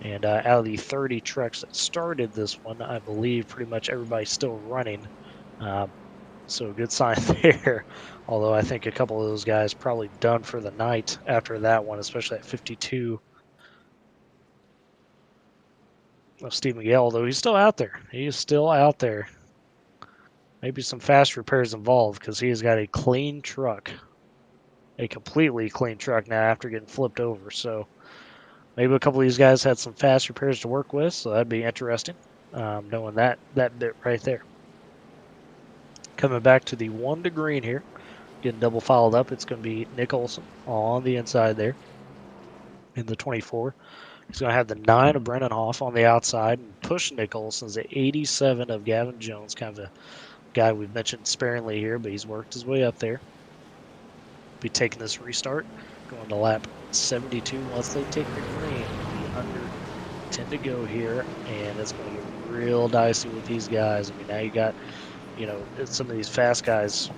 And out of the 30 trucks that started this one, I believe pretty much everybody's still running. So a good sign there. Although I think a couple of those guys probably done for the night after that one, especially at 52. Of Steve Miguel, although he's still out there. He is still out there. Maybe some fast repairs involved because he has got a clean truck. A completely clean truck now after getting flipped over. So maybe a couple of these guys had some fast repairs to work with, so that'd be interesting, knowing that bit right there. Coming back to the 1 to green here, getting double fouled up. It's going to be Nick Olson on the inside there in the 24. He's going to have the 9 of Brennan Hoff on the outside and push Nick Olson's the 87 of Gavin Jones, kind of a guy we've mentioned sparingly here, but he's worked his way up there. Be taking this restart, going to lap 72 once they take the green. Be under 10 to go here, and it's going to get real dicey with these guys. I mean, now you got, some of these fast guys,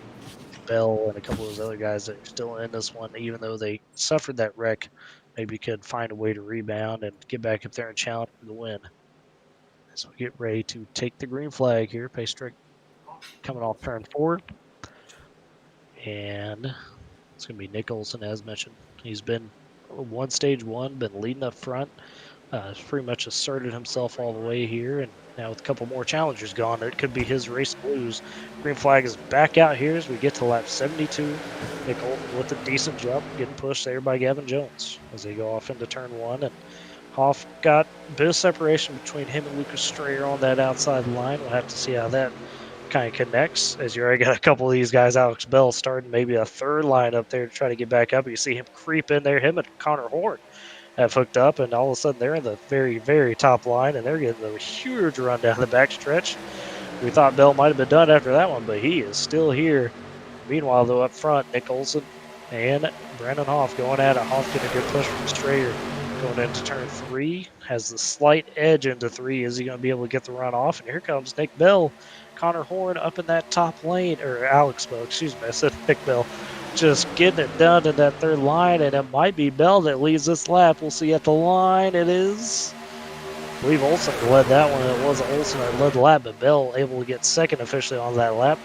Bell and a couple of those other guys that are still in this one, even though they suffered that wreck, maybe could find a way to rebound and get back up there and challenge for the win. So we get ready to take the green flag here. Pace strict coming off turn 4. And it's going to be Nick Olson, as mentioned. He's been stage one, been leading up front. Has pretty much asserted himself all the way here. And now with a couple more challengers gone, it could be his race to lose. Green flag is back out here as we get to lap 72. Nick Olson with a decent jump, getting pushed there by Gavin Jones as they go off into turn 1. And Hoff got a bit of separation between him and Lucas Strayer on that outside line. We'll have to see how that kind of connects, as you already got a couple of these guys. Alex Bell starting maybe a third line up there to try to get back up. You see him creep in there. Him and Connor Horn have hooked up, and all of a sudden they're in the very top line, and they're getting a huge run down the back stretch. We thought Bell might have been done after that one, but he is still here. Meanwhile, though, up front, Nick Olson and Brandon Hoff going at it. Hoff getting a good push from Strayer going into turn 3. Has the slight edge into 3. Is he going to be able to get the run off? And here comes Nick Bell. Connor Horn up in that top lane, or Alex Bell, excuse me, I said Nick Bell, just getting it done in that third line, and it might be Bell that leads this lap. We'll see at the line. It is I believe Olsen led that one. It was Olsen that led the lap, but Bell able to get second officially on that lap.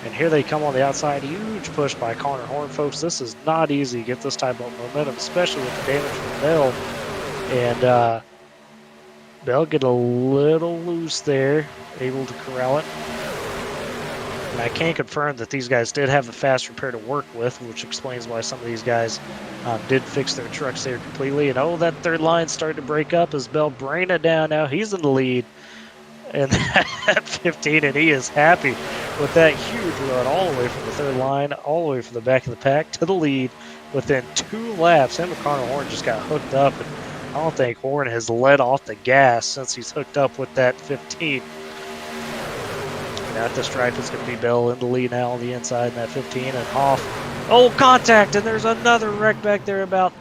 And here they come on the outside. Huge push by Connor Horn, folks. This is not easy to get this type of momentum, especially with the damage from Bell. And Bell get a little loose there, able to corral it. And I can confirm that these guys did have the fast repair to work with, which explains why some of these guys did fix their trucks there completely. And that third line started to break up as Bell bringing it down now. He's in the lead. And that 15, and he is happy with that huge run all the way from the third line, all the way from the back of the pack to the lead within 2 laps. Him and Connor Horn just got hooked up, and I don't think Horn has let off the gas since he's hooked up with that 15. And at the stripe, it's going to be Bell in the lead now on the inside in that 15, and Hoff. Oh, contact, and there's another wreck back there about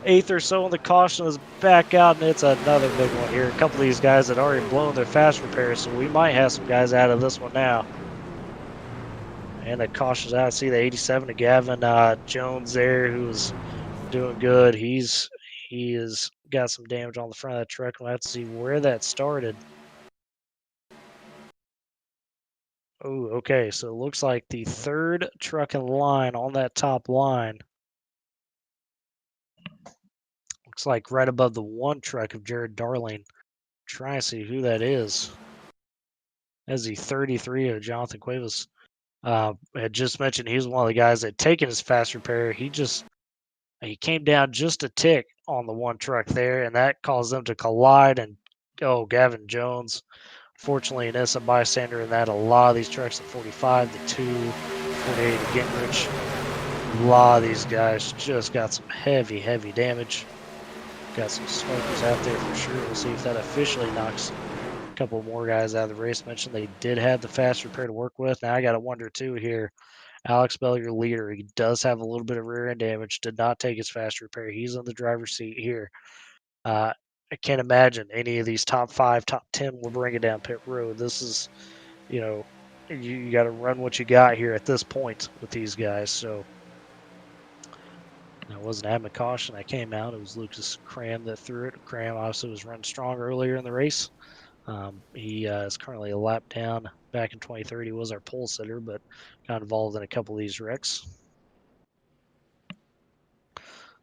8th or so, and the caution is back out, and it's another big one here. A couple of these guys had already blown their fast repairs, so we might have some guys out of this one now. And the caution's out. See the 87 to Gavin Jones there, who's doing good. He has got some damage on the front of that truck. We'll have to see where that started. Oh, okay. So it looks like the 3rd truck in line on that top line. Looks like right above the 1 truck of Jared Darling. Trying to see who that is. As the 33 of Jonathan Cuevas had just mentioned, he was one of the guys that had taken his fast repair. He came down just a tick on the 1 truck there, and that caused them to collide. And Gavin Jones, fortunately, an innocent bystander in that. A lot of these trucks, the 45, the 2, 48, the Gingrich, a lot of these guys just got some heavy, heavy damage. Got some smokers out there for sure. We'll see if that officially knocks a couple more guys out of the race. Mentioned they did have the fast repair to work with. Now I got to wonder too here. Alex Bell, your leader, he does have a little bit of rear end damage. Did not take his fast repair. He's in the driver's seat here. I can't imagine any of these top 5, top 10 will bring it down pit road. This is, you got to run what you got here at this point with these guys. So. It wasn't admin caution that came out. It was Lucas Cram that threw it. Cram obviously was running strong earlier in the race. He is currently a lap down. Back in 2030 was our pole sitter, but got involved in a couple of these wrecks.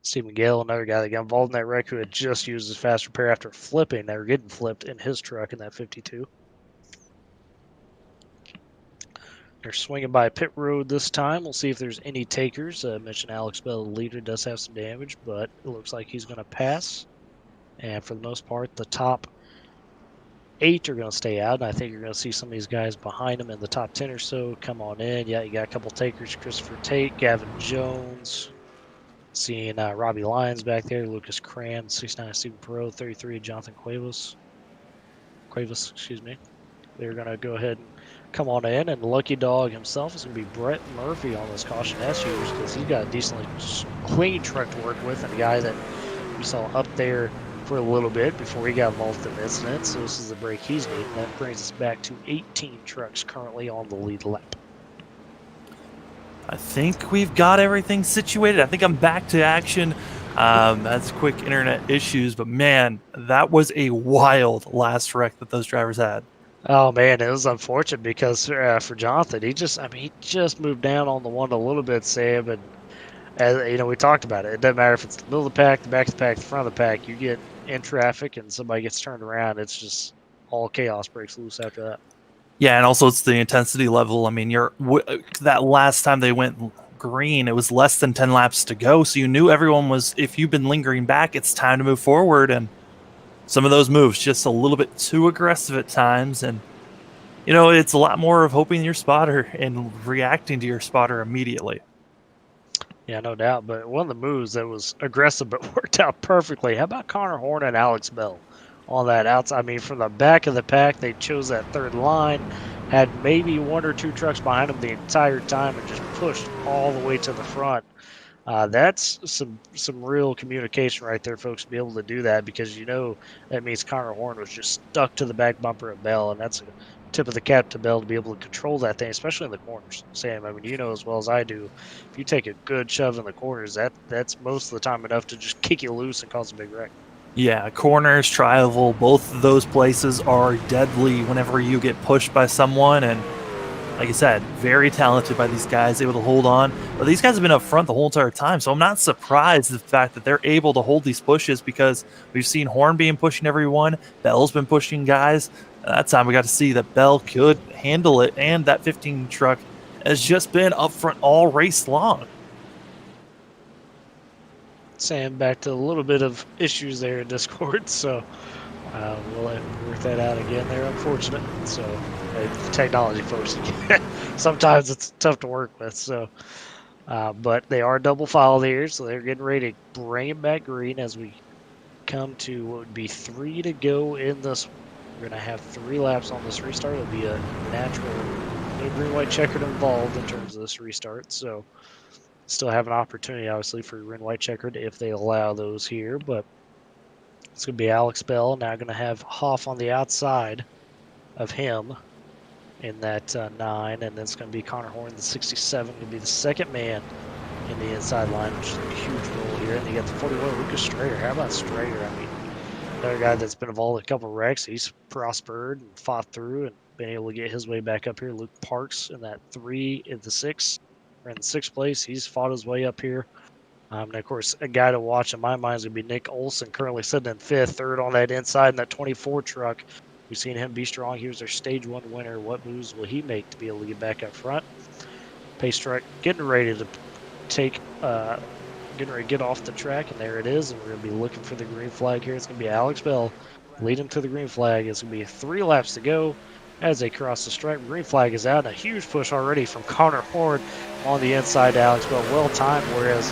Steve Miguel, another guy that got involved in that wreck, who had just used his fast repair after flipping. They were getting flipped in his truck in that 52. They're swinging by pit road this time. We'll see if there's any takers. I mentioned Alex Bell, the leader, does have some damage, but it looks like he's going to pass. And for the most part, the top 8 are going to stay out. And I think you're going to see some of these guys behind him in the top 10 or so come on in. Yeah, you got a couple takers. Christopher Tate, Gavin Jones. Seeing Robbie Lyons back there. Lucas Cram, 69 Stephen Perot, 33 Jonathan Cuevas, excuse me. They're going to go ahead and come on in, and Lucky Dog himself is going to be Brett Murphy on this caution S users, because he's got a decently clean truck to work with, and a guy that we saw up there for a little bit before he got involved in the incident. So this is the break he's needing. That brings us back to 18 trucks currently on the lead lap. I think we've got everything situated. I think I'm back to action. That's quick internet issues, but man, that was a wild last wreck that those drivers had. Oh man, it was unfortunate because for Jonathan, he just moved down on the one a little bit, Sam, and as we talked about it. It doesn't matter if it's the middle of the pack, the back of the pack, the front of the pack. You get in traffic and somebody gets turned around, it's just all chaos breaks loose after that. Yeah, and also it's the intensity level. I mean, that last time they went green, it was less than 10 laps to go, so you knew everyone was. If you've been lingering back, it's time to move forward, and some of those moves just a little bit too aggressive at times, and it's a lot more of hoping your spotter and reacting to your spotter immediately. Yeah, no doubt. But one of the moves that was aggressive but worked out perfectly. How about Connor Horn and Alex Bell on that outside? I mean, from the back of the pack, they chose that third line, had maybe 1 or 2 trucks behind them the entire time, and just pushed all the way to the front. That's some real communication right there, folks, to be able to do that, because that means Connor Horn was just stuck to the back bumper of Bell, and that's a tip of the cap to Bell to be able to control that thing, especially in the corners. Sam, I mean, as well as I do, if you take a good shove in the corners, that's most of the time enough to just kick you loose and cause a big wreck. Yeah, corners, tri-oval, both of those places are deadly whenever you get pushed by someone. And like I said, very talented by these guys, able to hold on. But these guys have been up front the whole entire time, so I'm not surprised at the fact that they're able to hold these pushes because we've seen Horn being pushing everyone, Bell's been pushing guys. That time we got to see that Bell could handle it, and that 15 truck has just been up front all race long. Sam, back to a little bit of issues there in Discord, so we'll have to work that out again there, unfortunate. So, technology, folks, sometimes it's tough to work with. So, but they are double file here, so they're getting ready to bring it back green as we come to what would be 3 to go in this. We're going to have 3 laps on this restart. It'll be a natural, no green-white checkered involved in terms of this restart. So, still have an opportunity, obviously, for green-white checkered if they allow those here, but it's going to be Alex Bell now going to have Hoff on the outside of him in that 9, and then it's going to be Connor Horn, the 67, going to be the second man in the inside line, which is a huge role here. And you got the 41, Lucas Strayer. How about Strayer? I mean, another guy that's been involved in a couple of wrecks. He's prospered and fought through and been able to get his way back up here. Luke Parks in that 3 in the 6, or in the 6th place. He's fought his way up here. And of course, a guy to watch in my mind is going to be Nick Olson, currently sitting in 5th, 3rd on that inside in that 24 truck. We've seen him be strong. He was their stage 1 winner. What moves will he make to be able to get back up front? Pace truck getting ready to getting ready to get off the track, and there it is. And we're going to be looking for the green flag here. It's going to be Alex Bell leading to the green flag. It's going to be 3 laps to go as they cross the stripe. Green flag is out, and a huge push already from Connor Horn on the inside to Alex Bell. Well timed, whereas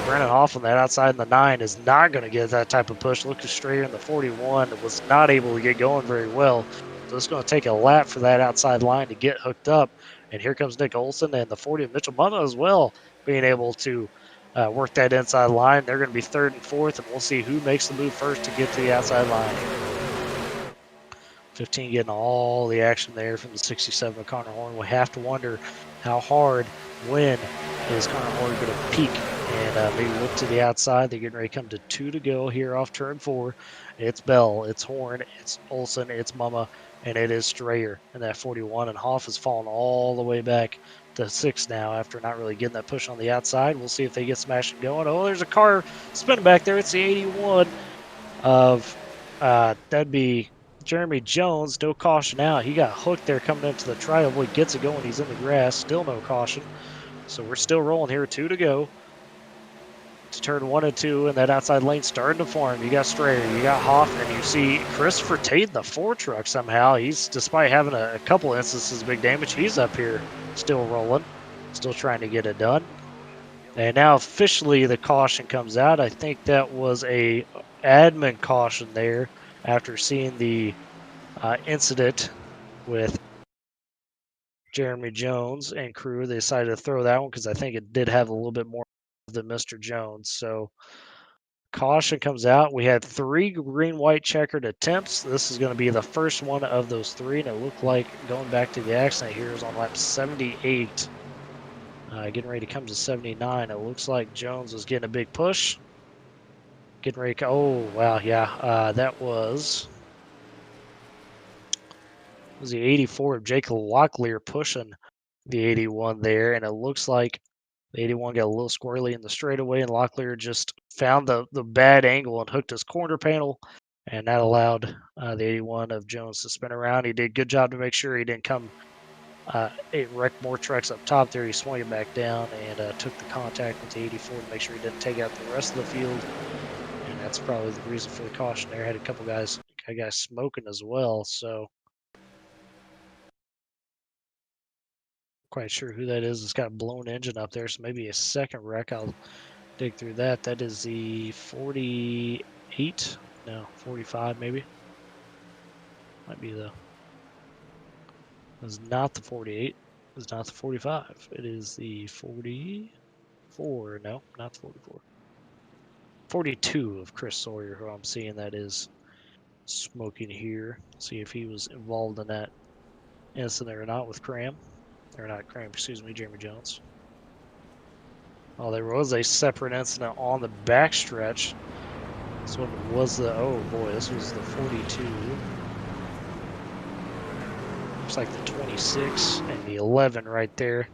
Brandon Hoff on that outside in the 9 is not going to get that type of push. Lucas Strayer in the 41 was not able to get going very well. So it's going to take a lap for that outside line to get hooked up. And here comes Nick Olson and the 40 of Mitchell Mutha as well, being able to work that inside line. They're going to be 3rd and 4th, and we'll see who makes the move first to get to the outside line. 15 getting all the action there from the 67 of Connor Horn. We have to wonder how hard, when is Connor Horn going to peak and maybe look to the outside. They're getting ready to come to 2 to go here off turn 4. It's Bell, it's Horn, it's Olson, it's Mama, and it is Strayer in that 41. And Hoff has fallen all the way back to 6 now after not really getting that push on the outside. We'll see if they get smashed and going. Oh, there's a car spinning back there. It's the 81 of, that'd be Jeremy Jones. No caution out. He got hooked there coming into the trial. Boy, gets it going. He's in the grass. Still no caution. So we're still rolling here. 2 to go. To turn 1 and 2, and that outside lane starting to form. You got Strayer, you got Hoff, and you see Christopher Tate in the 4 truck somehow. He's, despite having a couple instances of big damage, he's up here still rolling, still trying to get it done. And now officially the caution comes out. I think that was a admin caution there after seeing the incident with Jeremy Jones and crew. They decided to throw that one because I think it did have a little bit more than Mr. Jones. So caution comes out. We had 3 green-white checkered attempts. This is going to be the first one of those 3, and it looked like going back to the accident here is on lap 78. Getting ready to come to 79. It looks like Jones was getting a big push. Getting ready to, oh, wow, yeah. That was the 84 of Jacob Locklear pushing the 81 there, and it looks like the 81 got a little squirrely in the straightaway, and Locklear just found the bad angle and hooked his corner panel, and that allowed the 81 of Jones to spin around. He did a good job to make sure he didn't come it wrecked more trucks up top there. He swung it back down and took the contact with the 84 to make sure he didn't take out the rest of the field, and that's probably the reason for the caution there. Had a couple guys smoking as well, so quite sure who that is. It's got a blown engine up there, so maybe a second wreck. I'll dig through that. That is the 48, no, 45 maybe. Might be the, it's not the 48, it's not the 45. It is the 44, no, not the 44. 42 of Chris Sawyer, who I'm seeing that is smoking here. See if he was involved in that incident or not with Cram. Or not Cram, excuse me, Jeremy Jones. Oh, there was a separate incident on the backstretch This one was the, oh boy, this was the 42. Looks like the 26 and the 11 right there.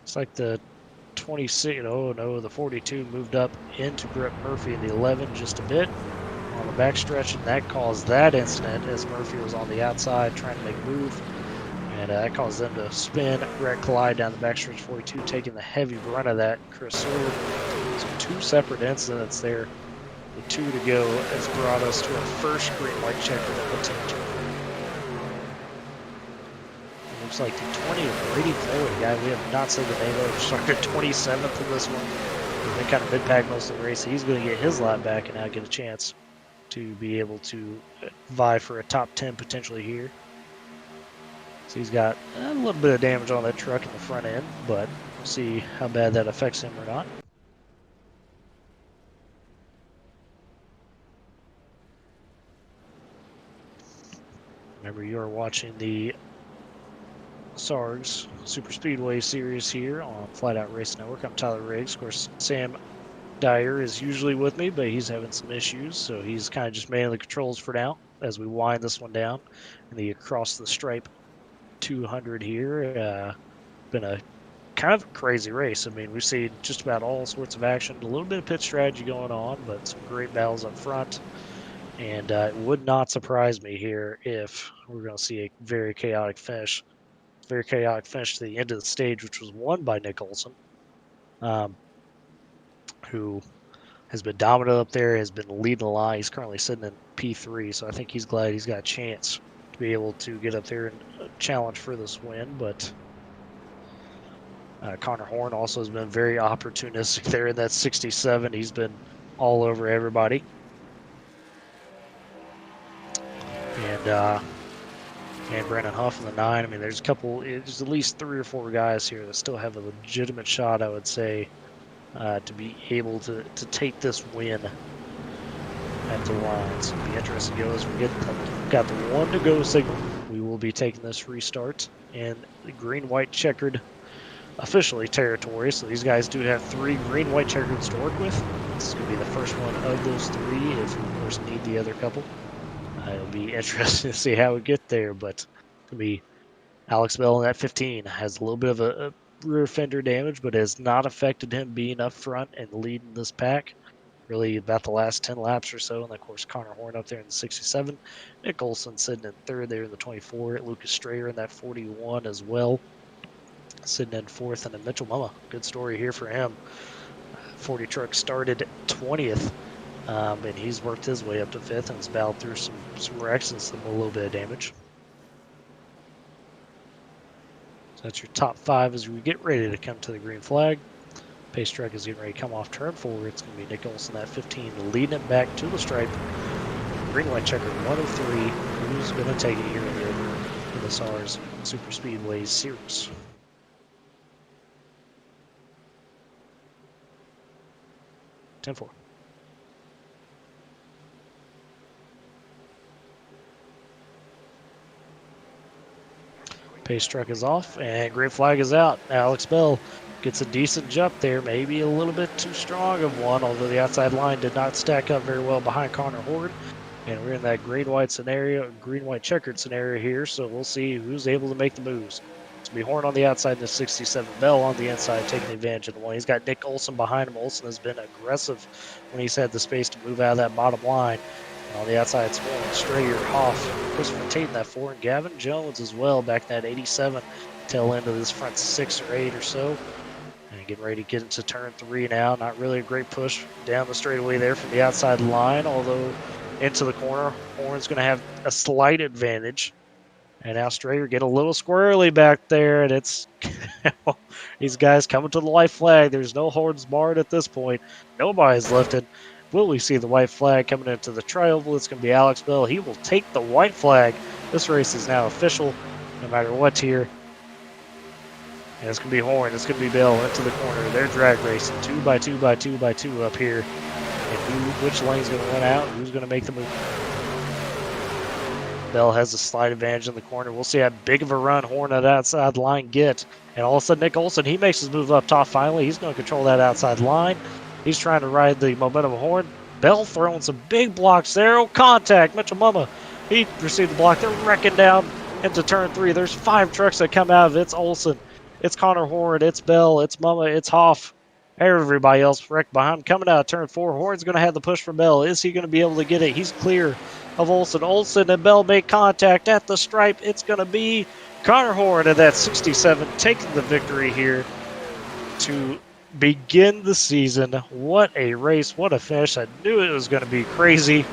It's like the 26, oh no, the 42 moved up into Brett Murphy and the 11 just a bit on the backstretch, and that caused that incident as Murphy was on the outside trying to make a move. And that caused them to spin, wreck, collide down the backstretch. 42 taking the heavy brunt of that. Chris Sword. So 2 separate incidents there. The 2 to go has brought us to our first green-white checker of the team tournament. It looks like the 20 of Brady Foley, guy we have not said the name of, started 27th in this one. He's been kind of mid-pack most of the race. He's going to get his lap back and now get a chance to be able to vie for a top 10 potentially here. So he's got a little bit of damage on that truck in the front end, but we'll see how bad that affects him or not. Remember, you are watching the SARG's Superspeedway series here on Flatout Racing Network. I'm Tyler Riggs. Of course, Sam Dyer is usually with me, but he's having some issues, so he's kind of just manning the controls for now as we wind this one down in the across the stripe 200 here. Been a kind of a crazy race. I mean, we've seen just about all sorts of action, a little bit of pit strategy going on, but some great battles up front. And it would not surprise me here if we're going to see a very chaotic finish. Very chaotic finish to the end of the stage, which was won by Nick Olson, who has been dominant up there, has been leading the line. He's currently sitting in P3, so I think he's glad he's got a chance to be able to get up there and challenge for this win. But Connor Horn also has been very opportunistic there in that 67. He's been all over everybody. And Brandon Huff in the 9. I mean, there's at least 3 or 4 guys here that still have a legitimate shot, I would say, to be able to take this win at the line. So it'll be interesting to go as we got the 1 to go signal. We will be taking this restart in the green-white checkered officially territory. So these guys do have 3 green-white checkers to work with. This is going to be the first one of those 3 if we, of course, need the other couple. It'll be interesting to see how we get there, but it's going to be Alex Bell in that 15. Has a little bit of a rear fender damage, but has not affected him being up front and leading this pack. Really about the last 10 laps or so. And of course, Connor Horn up there in the 67. Nick Olson sitting in 3rd there in the 24. Lucas Strayer in that 41 as well, sitting in 4th. And then Mitchell Mumma, good story here for him. 40 truck started 20th. And he's worked his way up to 5th and has battled through some wrecks and a little bit of damage. So that's your top 5 as we get ready to come to the green flag. Pace truck is getting ready to come off turn 4. It's going to be Nick Olson at 15 leading it back to the stripe. Green-white checker 1 of 3. Who's going to take it here in the SARS Superspeedway series? Ten-4. Pace truck is off and green flag is out. Alex Bell gets a decent jump there, maybe a little bit too strong of one, although the outside line did not stack up very well behind Connor Horn. And we're in that green-white scenario, green-white checkered scenario here, so we'll see who's able to make the moves. It's going to be Horn on the outside in the 67, Bell on the inside taking advantage of the one. He's got Nick Olson behind him. Olson has been aggressive when he's had the space to move out of that bottom line. On the outside, it's Horn, Strayer, Hoff, Christopher Tate in that 4, and Gavin Jones as well, back in that 87, tail end of this front 6 or 8 or so. And getting ready to get into turn 3 now. Not really a great push down the straightaway there from the outside line, although into the corner, Horn's going to have a slight advantage. And now Strayer get a little squirrely back there, and it's these guys coming to the white flag. There's no horns barred at this point. Nobody's lifted. Will we see the white flag coming into the tri-oval? It's going to be Alex Bell. He will take the white flag. This race is now official, no matter what's here. And it's going to be Horn. It's going to be Bell into the corner. They're drag racing 2 by 2 by 2 by 2 up here. And which lane's going to win out? Who's going to make the move? Bell has a slight advantage in the corner. We'll see how big of a run Horn at outside line get. And all of a sudden, Nick Olson, he makes his move up top finally. He's going to control that outside line. He's trying to ride the momentum of Horn. Bell throwing some big blocks there. Oh, contact. Mitchell Mumma, he received the block. They're wrecking down into turn 3. There's 5 trucks that come out of it. It's Olsen. It's Connor Horn. It's Bell. It's Mumma. It's Hoff. Everybody else wrecked behind him. Coming out of turn 4. Horn's going to have the push from Bell. Is he going to be able to get it? He's clear of Olsen. Olsen and Bell make contact at the stripe. It's going to be Connor Horn at that 67 taking the victory here to begin the season. What a race. What a finish. I knew it was going to be crazy.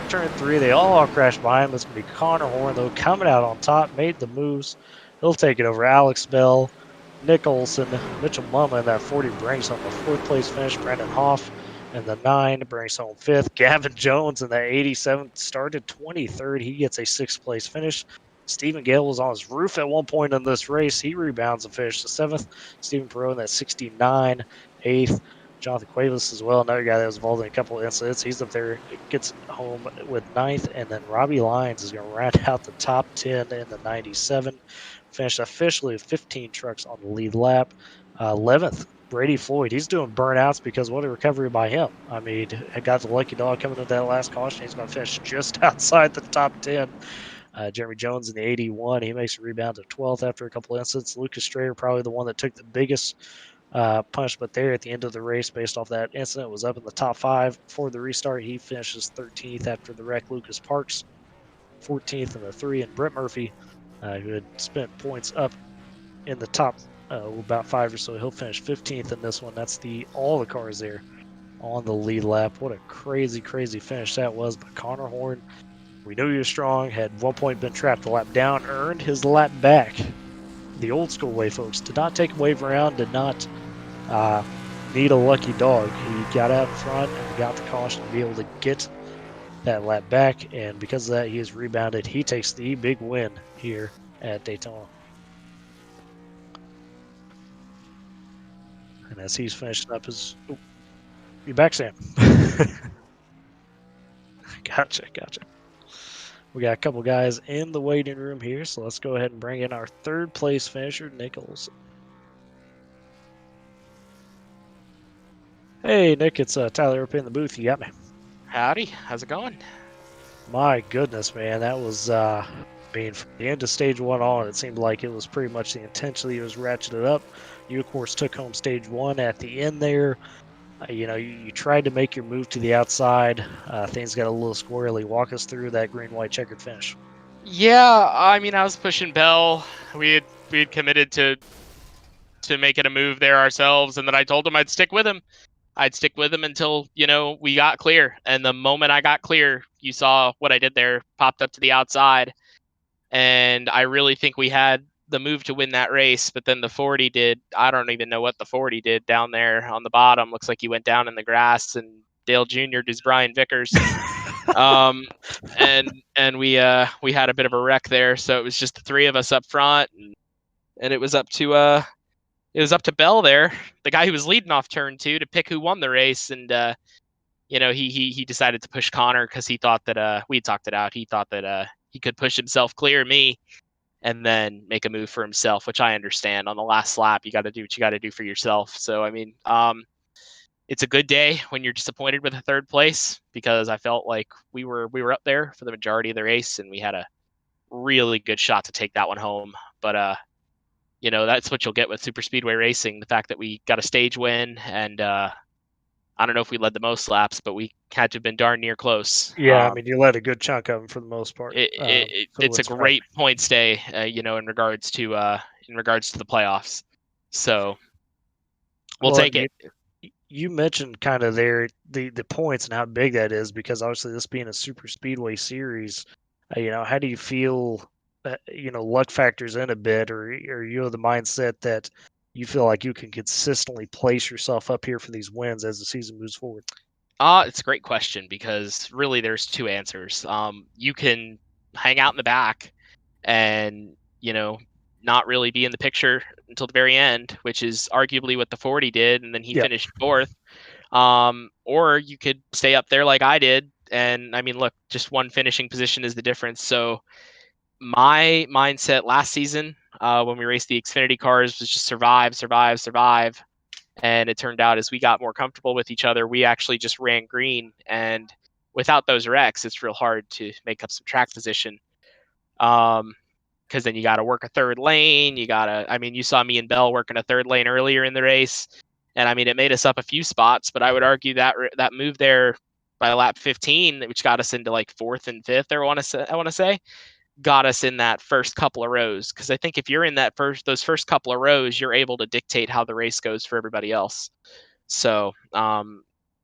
Turn 3, they all crashed behind him. It's going to be Connor Horn, though, coming out on top, made the moves. He'll take it over Alex Bell, Nick Olsen, Mitchell Mumma in that 40 brings home a 4th place finish. Brandon Hoff in the 9 brings home 5th. Gavin Jones in that 87 started 23rd. He gets a 6th place finish. Stephen Gale was on his roof at one point in this race. He rebounds and finishes 7th. Stephen Perot in that 69, 8th. Jonathan Cuevas as well, another guy that was involved in a couple of incidents. He's up there, gets home with 9th. And then Robbie Lyons is going to round out the top 10 in the 97. Finished officially with 15 trucks on the lead lap. 11th, Brady Floyd. He's doing burnouts because what a recovery by him. I mean, I got the lucky dog coming into that last caution. He's going to finish just outside the top 10. Jeremy Jones in the 81. He makes a rebound to 12th after a couple of incidents. Lucas Strayer, probably the one that took the biggest punishment there at the end of the race based off that incident, was up in the top 5 before the restart. He finishes 13th after the wreck. Lucas Parks, 14th in the 3. And Brett Murphy, who had spent points up in the top about 5 or so, he'll finish 15th in this one. That's all the cars there on the lead lap. What a crazy, crazy finish that was. But Connor Horn, we knew he was strong, had one point been trapped a lap down, earned his lap back the old school way, folks. Did not take a wave around, did not need a lucky dog. He got out in front and got the caution to be able to get that lap back, and because of that, he is rebounded. He takes the big win here at Daytona. And as he's finishing up his... Oh, you back, Sam? Gotcha. We got a couple guys in the waiting room here, so let's go ahead and bring in our 3rd place finisher, Nick Olsen. Hey, Nick, it's Tyler up in the booth. You got me. Howdy, how's it going? My goodness, man, that was, from the end of stage 1 on, it seemed like it was pretty much the intensity was ratcheted up. You, of course, took home stage 1 at the end there. You tried to make your move to the outside. Things got a little squirrely. Walk us through that green-white checkered finish. Yeah, I mean, I was pushing Bell. We had committed to making a move there ourselves, and then I told him I'd stick with him. I'd stick with him until, we got clear. And the moment I got clear, you saw what I did there, popped up to the outside. And I really think we had the move to win that race, but then the 40 did. I don't even know what the 40 did down there on the bottom. Looks like he went down in the grass, and Dale Jr. does Brian Vickers. And we had a bit of a wreck there. So it was just the 3 of us up front, and it was up to Bell there, the guy who was leading off turn 2, to pick who won the race. And he decided to push Connor because he thought that we talked it out. He thought that he could push himself clear me and then make a move for himself, which I understand. On the last lap, you got to do what you got to do for yourself. So, I mean, it's a good day when you're disappointed with a 3rd place, because I felt like we were up there for the majority of the race, and we had a really good shot to take that one home. But, that's what you'll get with Superspeedway racing. The fact that we got a stage win, and I don't know if we led the most laps, but we had to have been darn near close. Yeah, you led a good chunk of them for the most part. It's a great points day, in regards to the playoffs. So we'll take it. You mentioned kind of there the points and how big that is, because obviously this being a super speedway series, how do you feel? Luck factors in a bit, or are you of the mindset that you feel like you can consistently place yourself up here for these wins as the season moves forward? It's a great question, because really there's 2 answers. You can hang out in the back and, not really be in the picture until the very end, which is arguably what the 40 did, and then he finished 4th. Or you could stay up there like I did, and look, just one finishing position is the difference. So my mindset last season, when we raced the Xfinity cars, was just survive. And it turned out as we got more comfortable with each other, we actually just ran green. And without those wrecks, it's real hard to make up some track position. Because then you got to work a third lane. You saw me and Bell working a third lane earlier in the race. And I mean, it made us up a few spots, but I would argue that that move there by lap 15, which got us into like 4th and 5th, I want to say, got us in that first couple of rows. Because I think if you're in those first couple of rows, you're able to dictate how the race goes for everybody else. So,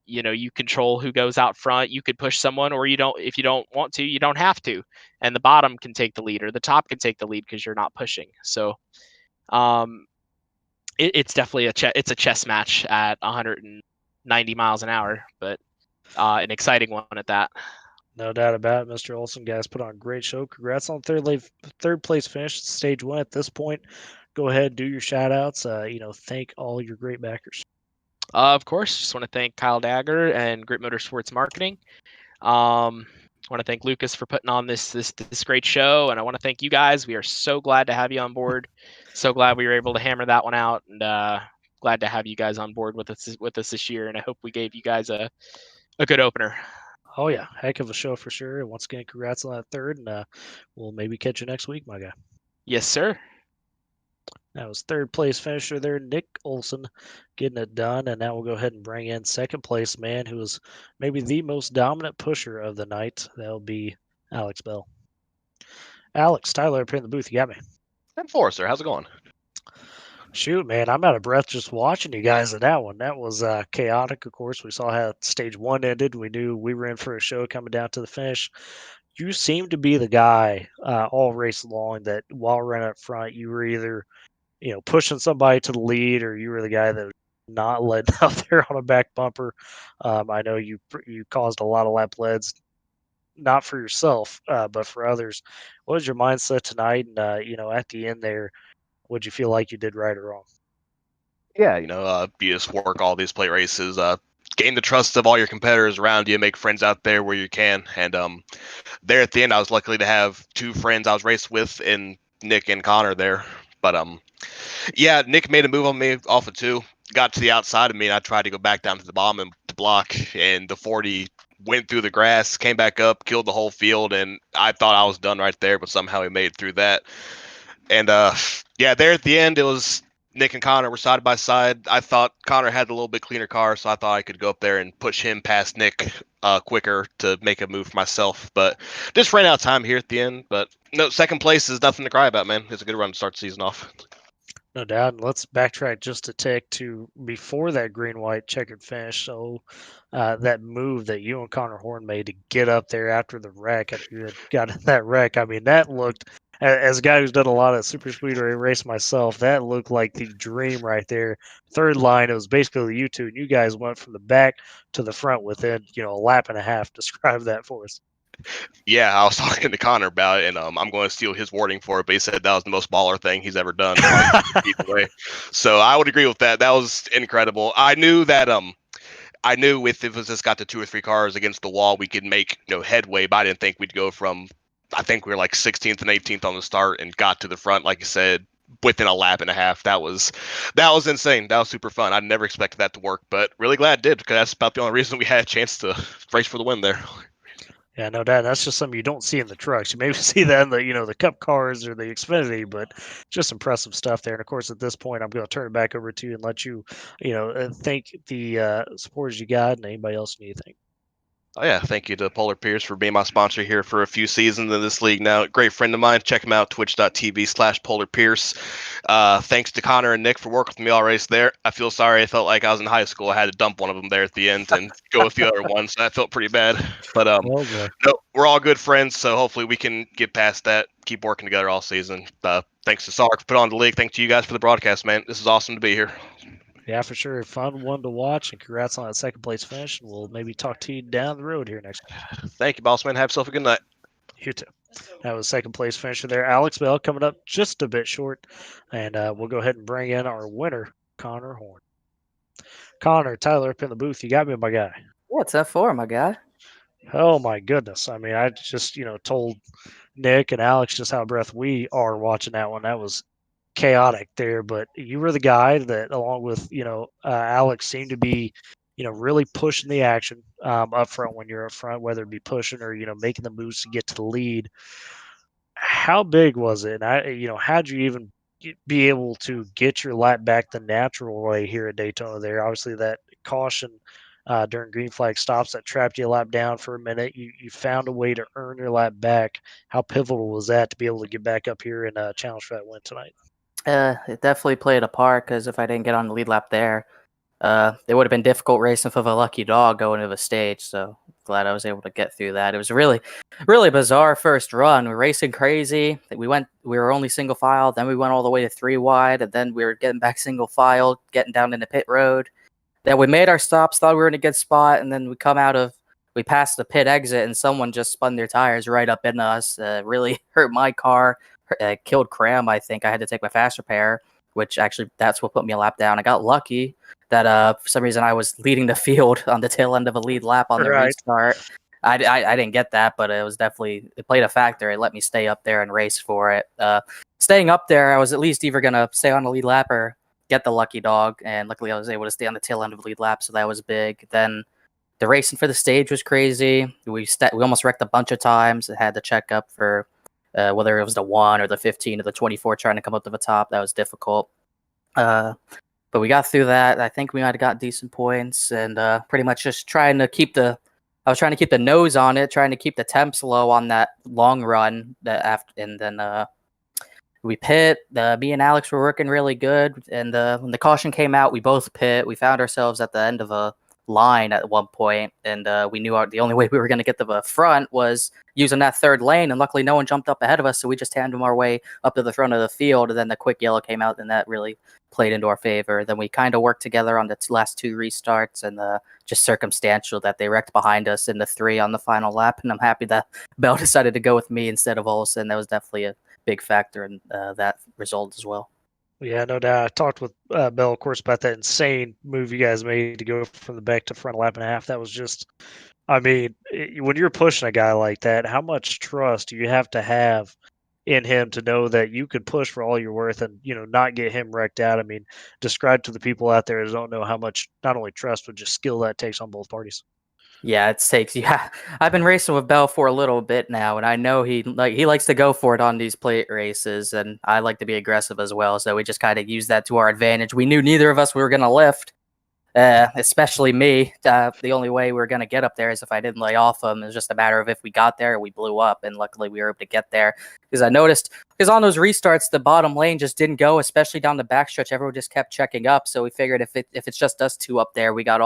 you control who goes out front. You could push someone, or you don't. If you don't want to, you don't have to. And the bottom can take the lead, or the top can take the lead because you're not pushing. So, it's definitely it's a chess match at 190 miles an hour, but an exciting one at that. No doubt about it, Mr. Olson. Guys, put on a great show. Congrats on third place finish, stage 1. At this point, go ahead, do your shout outs. Thank all your great backers. Of course, just want to thank Kyle Dagger and Grit Motorsports Marketing. I want to thank Lucas for putting on this great show, and I want to thank you guys. We are so glad to have you on board. So glad we were able to hammer that one out, and glad to have you guys on board with us this year. And I hope we gave you guys a good opener. Oh yeah, heck of a show for sure. And once again, congrats on that third, and we'll maybe catch you next week, my guy. Yes, sir. That was third place finisher there, Nick Olson, getting it done. And now we'll go ahead and bring in second place man, who was maybe the most dominant pusher of the night. That'll be Alex Bell. Alex, Tyler up here in the booth. You got me. 10-4, sir. How's it going? Shoot, man, I'm out of breath just watching you guys in that one. That was chaotic, of course. We saw how stage 1 ended. We knew we were in for a show coming down to the finish. You seem to be the guy all race long that while running up front, you were either pushing somebody to the lead, or you were the guy that was not letting out there on a back bumper. I know you caused a lot of lap leads, not for yourself, but for others. What was your mindset tonight? And at the end there, what'd you feel like you did right or wrong? Yeah, you just work all these plate races, gain the trust of all your competitors around you, make friends out there where you can. And there at the end, I was lucky to have 2 friends I was raced with, in Nick and Connor there. But yeah, Nick made a move on me off of 2, got to the outside of me, and I tried to go back down to the bottom and to block, and the 40 went through the grass, came back up, killed the whole field, and I thought I was done right there, but somehow he made it through that. And yeah, there at the end, it was Nick and Connor were side by side. I thought Connor had a little bit cleaner car, so I thought I could go up there and push him past Nick quicker to make a move for myself. But just ran out of time here at the end. But no, second place is nothing to cry about, man. It's a good run to start the season off. No doubt. Let's backtrack just a tick to before that green-white checkered finish. So that move that you and Connor Horn made to get up there after the wreck, after you had got in that wreck, I mean, that looked, as a guy who's done a lot of Superspeedway race myself, that looked like the dream right there. Third line, it was basically you two, and you guys went from the back to the front within, a lap and a half. Describe that for us. Yeah, I was talking to Connor about it, and I'm going to steal his wording for it, but he said that was the most baller thing he's ever done. So I would agree with that. That was incredible. I knew that if it was just got to 2 or 3 cars against the wall, we could make headway, but I didn't think we'd go from, I think we were like 16th and 18th on the start and got to the front, like you said, within a lap and a half. That was insane. That was super fun. I never expected that to work, but really glad it did, because that's about the only reason we had a chance to race for the win there. Yeah, no doubt. That's just something you don't see in the trucks. You maybe see that in the the Cup cars or the Xfinity, but just impressive stuff there. And of course, at this point, I'm going to turn it back over to you and let you, thank the supporters you got and anybody else you need to thank. Oh yeah, thank you to Polar Pierce for being my sponsor here for a few seasons in this league now. Great friend of mine. Check him out, twitch.tv/Polar Pierce. Thanks to Connor and Nick for working with me all race there. I feel sorry. I felt like I was in high school. I had to dump one of them there at the end and go with the other one, so that felt pretty bad. But no, we're all good friends, so hopefully we can get past that, keep working together all season. Thanks to SARG for putting on the league. Thanks to you guys for the broadcast, man. This is awesome to be here. Yeah, for sure. Fun one to watch, and congrats on that second place finish. And we'll maybe talk to you down the road here next week. Thank you, boss man. Have yourself a good night. You too. That was second place finisher there. Alex Bell coming up just a bit short. And we'll go ahead and bring in our winner, Connor Horn. Connor, Tyler up in the booth. You got me, my guy. What's that for, my guy? Oh, my goodness. I mean, I just, told Nick and Alex just how breath we are watching that one. That was chaotic there, but you were the guy that, along with Alex, seemed to be really pushing the action up front when you're up front, whether it be pushing or making the moves to get to the lead. How big was it? And how'd you even be able to get your lap back the natural way here at Daytona? There, obviously, that caution during green flag stops that trapped you a lap down for a minute. You found a way to earn your lap back. How pivotal was that to be able to get back up here and challenge for that win tonight? It definitely played a part because if I didn't get on the lead lap there, it would have been difficult racing for the lucky dog going to the stage. So glad I was able to get through that. It was a really, really bizarre first run. We were racing crazy. We were only single file. Then we went all the way to 3 wide, and then we were getting back single file, getting down into pit road. Then we made our stops, thought we were in a good spot, and then we passed the pit exit, and someone just spun their tires right up into us. Really hurt my car. Killed Cram. I think I had to take my fast repair, which actually that's what put me a lap down. I got lucky that for some reason I was leading the field on the tail end of a lead lap on the restart. I didn't get that, but it played a factor. It let me stay up there and race for it. Staying up there, I was at least either going to stay on the lead lap or get the lucky dog, and luckily I was able to stay on the tail end of the lead lap, so that was big. Then the racing for the stage was crazy. We almost wrecked a bunch of times. I had to check up for whether it was the 1 or the 15 or the 24 trying to come up to the top. That was difficult. But we got through that. I think we might have got decent points, and pretty much just trying to keep the nose on it, trying to keep the temps low on that long run. And then we pit. Me and Alex were working really good, and when the caution came out, we both pit. We found ourselves at the end of a line at one point, and we knew the only way we were going to get to the front was using that third lane, and luckily no one jumped up ahead of us, so we just tandem our way up to the front of the field, and then the quick yellow came out, and that really played into our favor. Then we kind of worked together on the last 2 restarts, and just circumstantial that they wrecked behind us in the 3 on the final lap, and I'm happy that Bell decided to go with me instead of Olsen. That was definitely a big factor in that result as well. Yeah, no doubt. I talked with Bell, of course, about that insane move you guys made to go from the back to front lap and a half. That was just, when you're pushing a guy like that, how much trust do you have to have in him to know that you could push for all you're worth and, not get him wrecked out? Describe to the people out there that don't know how much not only trust, but just skill that takes on both parties. Yeah, it takes. Yeah, I've been racing with Bell for a little bit now, and I know he likes to go for it on these plate races, and I like to be aggressive as well. So we just kind of use that to our advantage. We knew neither of us were going to lift, especially me. The only way we were going to get up there is if I didn't lay off him. It was just a matter of if we got there, we blew up, and luckily we were able to get there. Because I noticed, on those restarts, the bottom lane just didn't go, especially down the backstretch. Everyone just kept checking up, so we figured if it's just us 2 up there, we got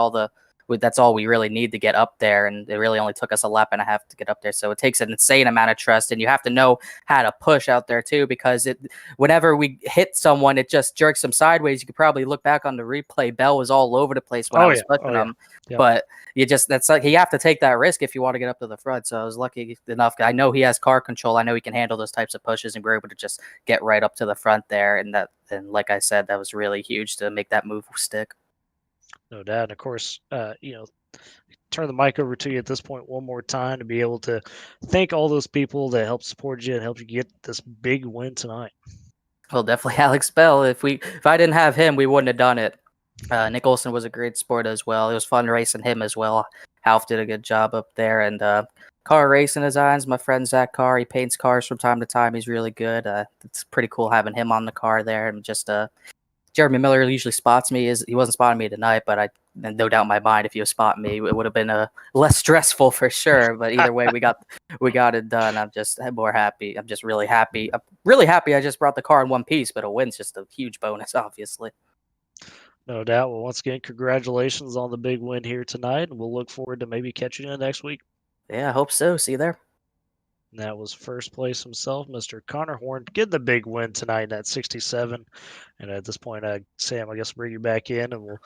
that's all we really need to get up there, and it really only took us a lap and a half to get up there. So it takes an insane amount of trust, and you have to know how to push out there too, because whenever we hit someone, it just jerks them sideways. You could probably look back on the replay. Bell was all over the place when I was pushing him, but you have to take that risk if you want to get up to the front. So I was lucky enough. I know he has car control. I know he can handle those types of pushes, and we're able to just get right up to the front there. And like I said, that was really huge to make that move stick. No doubt. And of course, turn the mic over to you at this point one more time to be able to thank all those people that helped support you and helped you get this big win tonight. Well, definitely Alex Bell. If I didn't have him, we wouldn't have done it. Nick Olson was a great sport as well. It was fun racing him as well. Half did a good job up there. And car racing designs, my friend Zach Carr, he paints cars from time to time. He's really good. It's pretty cool having him on the car there. And just Jeremy Miller usually spots me. He wasn't spotting me tonight, but no doubt in my mind, if he was spotting me, it would have been less stressful for sure. But either way, we got it done. I'm just more happy. I'm just really happy. I'm really happy I just brought the car in one piece, but a win's just a huge bonus, obviously. No doubt. Well, once again, congratulations on the big win here tonight, and we'll look forward to maybe catching you next week. Yeah, I hope so. See you there. And that was first place himself, Mr. Connor Horn, getting the big win tonight at 67. And at this point, Sam, I guess we'll bring you back in and we'll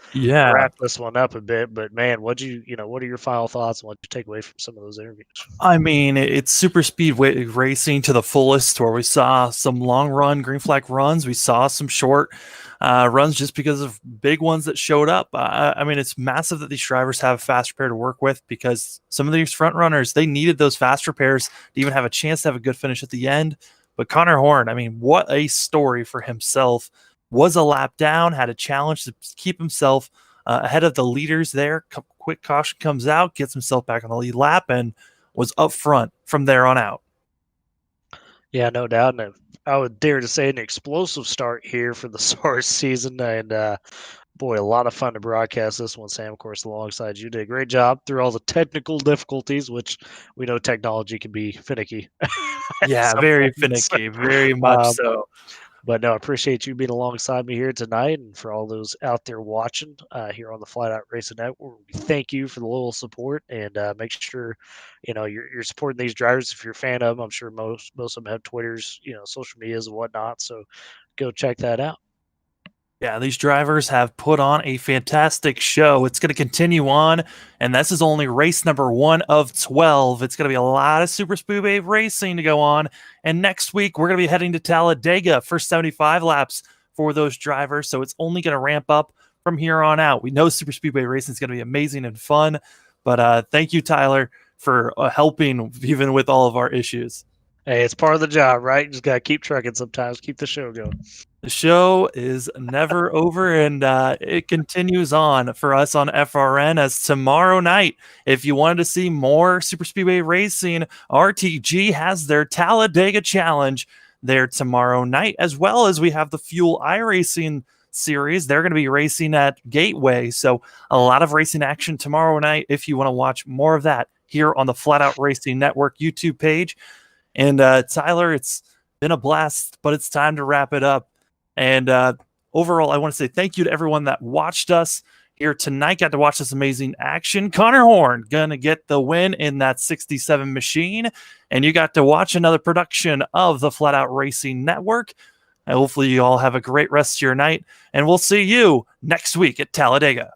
wrap this one up a bit. But man, what are your final thoughts and what you take away from some of those interviews? It's super speedway racing to the fullest, where we saw some long run green flag runs. We saw some short runs just because of big ones that showed up. It's massive that these drivers have a fast repair to work with, because some of these front runners, they needed those fast repairs to even have a chance to have a good finish at the end. But Connor Horn, I mean, what a story for himself. Was a lap down, had a challenge to keep himself ahead of the leaders there. Quick caution comes out, gets himself back on the lead lap, and was up front from there on out. Yeah, no doubt. And I would dare to say an explosive start here for the SARS season. And boy, a lot of fun to broadcast this one, Sam, of course, alongside you. Did a great job through all the technical difficulties, which we know technology can be finicky. Yeah, very finicky, very much so. But no, I appreciate you being alongside me here tonight, and for all those out there watching here on the Flatout Racing Network, we thank you for the loyal support, and make sure you're supporting these drivers if you're a fan of them. I'm sure most of them have Twitters, social medias and whatnot. So go check that out. Yeah, these drivers have put on a fantastic show. It's going to continue on, and this is only race number 1 of 12. It's going to be a lot of Superspeedway racing to go on, and next week we're going to be heading to Talladega for 75 laps for those drivers, so it's only going to ramp up from here on out. We know Superspeedway racing is going to be amazing and fun, but thank you, Tyler, for helping even with all of our issues. Hey, it's part of the job, right? You just got to keep trucking sometimes, keep the show going. The show is never over, and it continues on for us on FRN as tomorrow night. If you wanted to see more Superspeedway racing, RTG has their Talladega Challenge there tomorrow night, as well as we have the Fuel iRacing series. They're going to be racing at Gateway, so a lot of racing action tomorrow night if you want to watch more of that here on the Flatout Racing Network YouTube page. And Tyler, it's been a blast, but it's time to wrap it up. And overall, I want to say thank you to everyone that watched us here tonight. Got to watch this amazing action. Connor Horn gonna get the win in that 67 machine, and you got to watch another production of the Flatout Racing Network. And hopefully you all have a great rest of your night, and we'll see you next week at Talladega.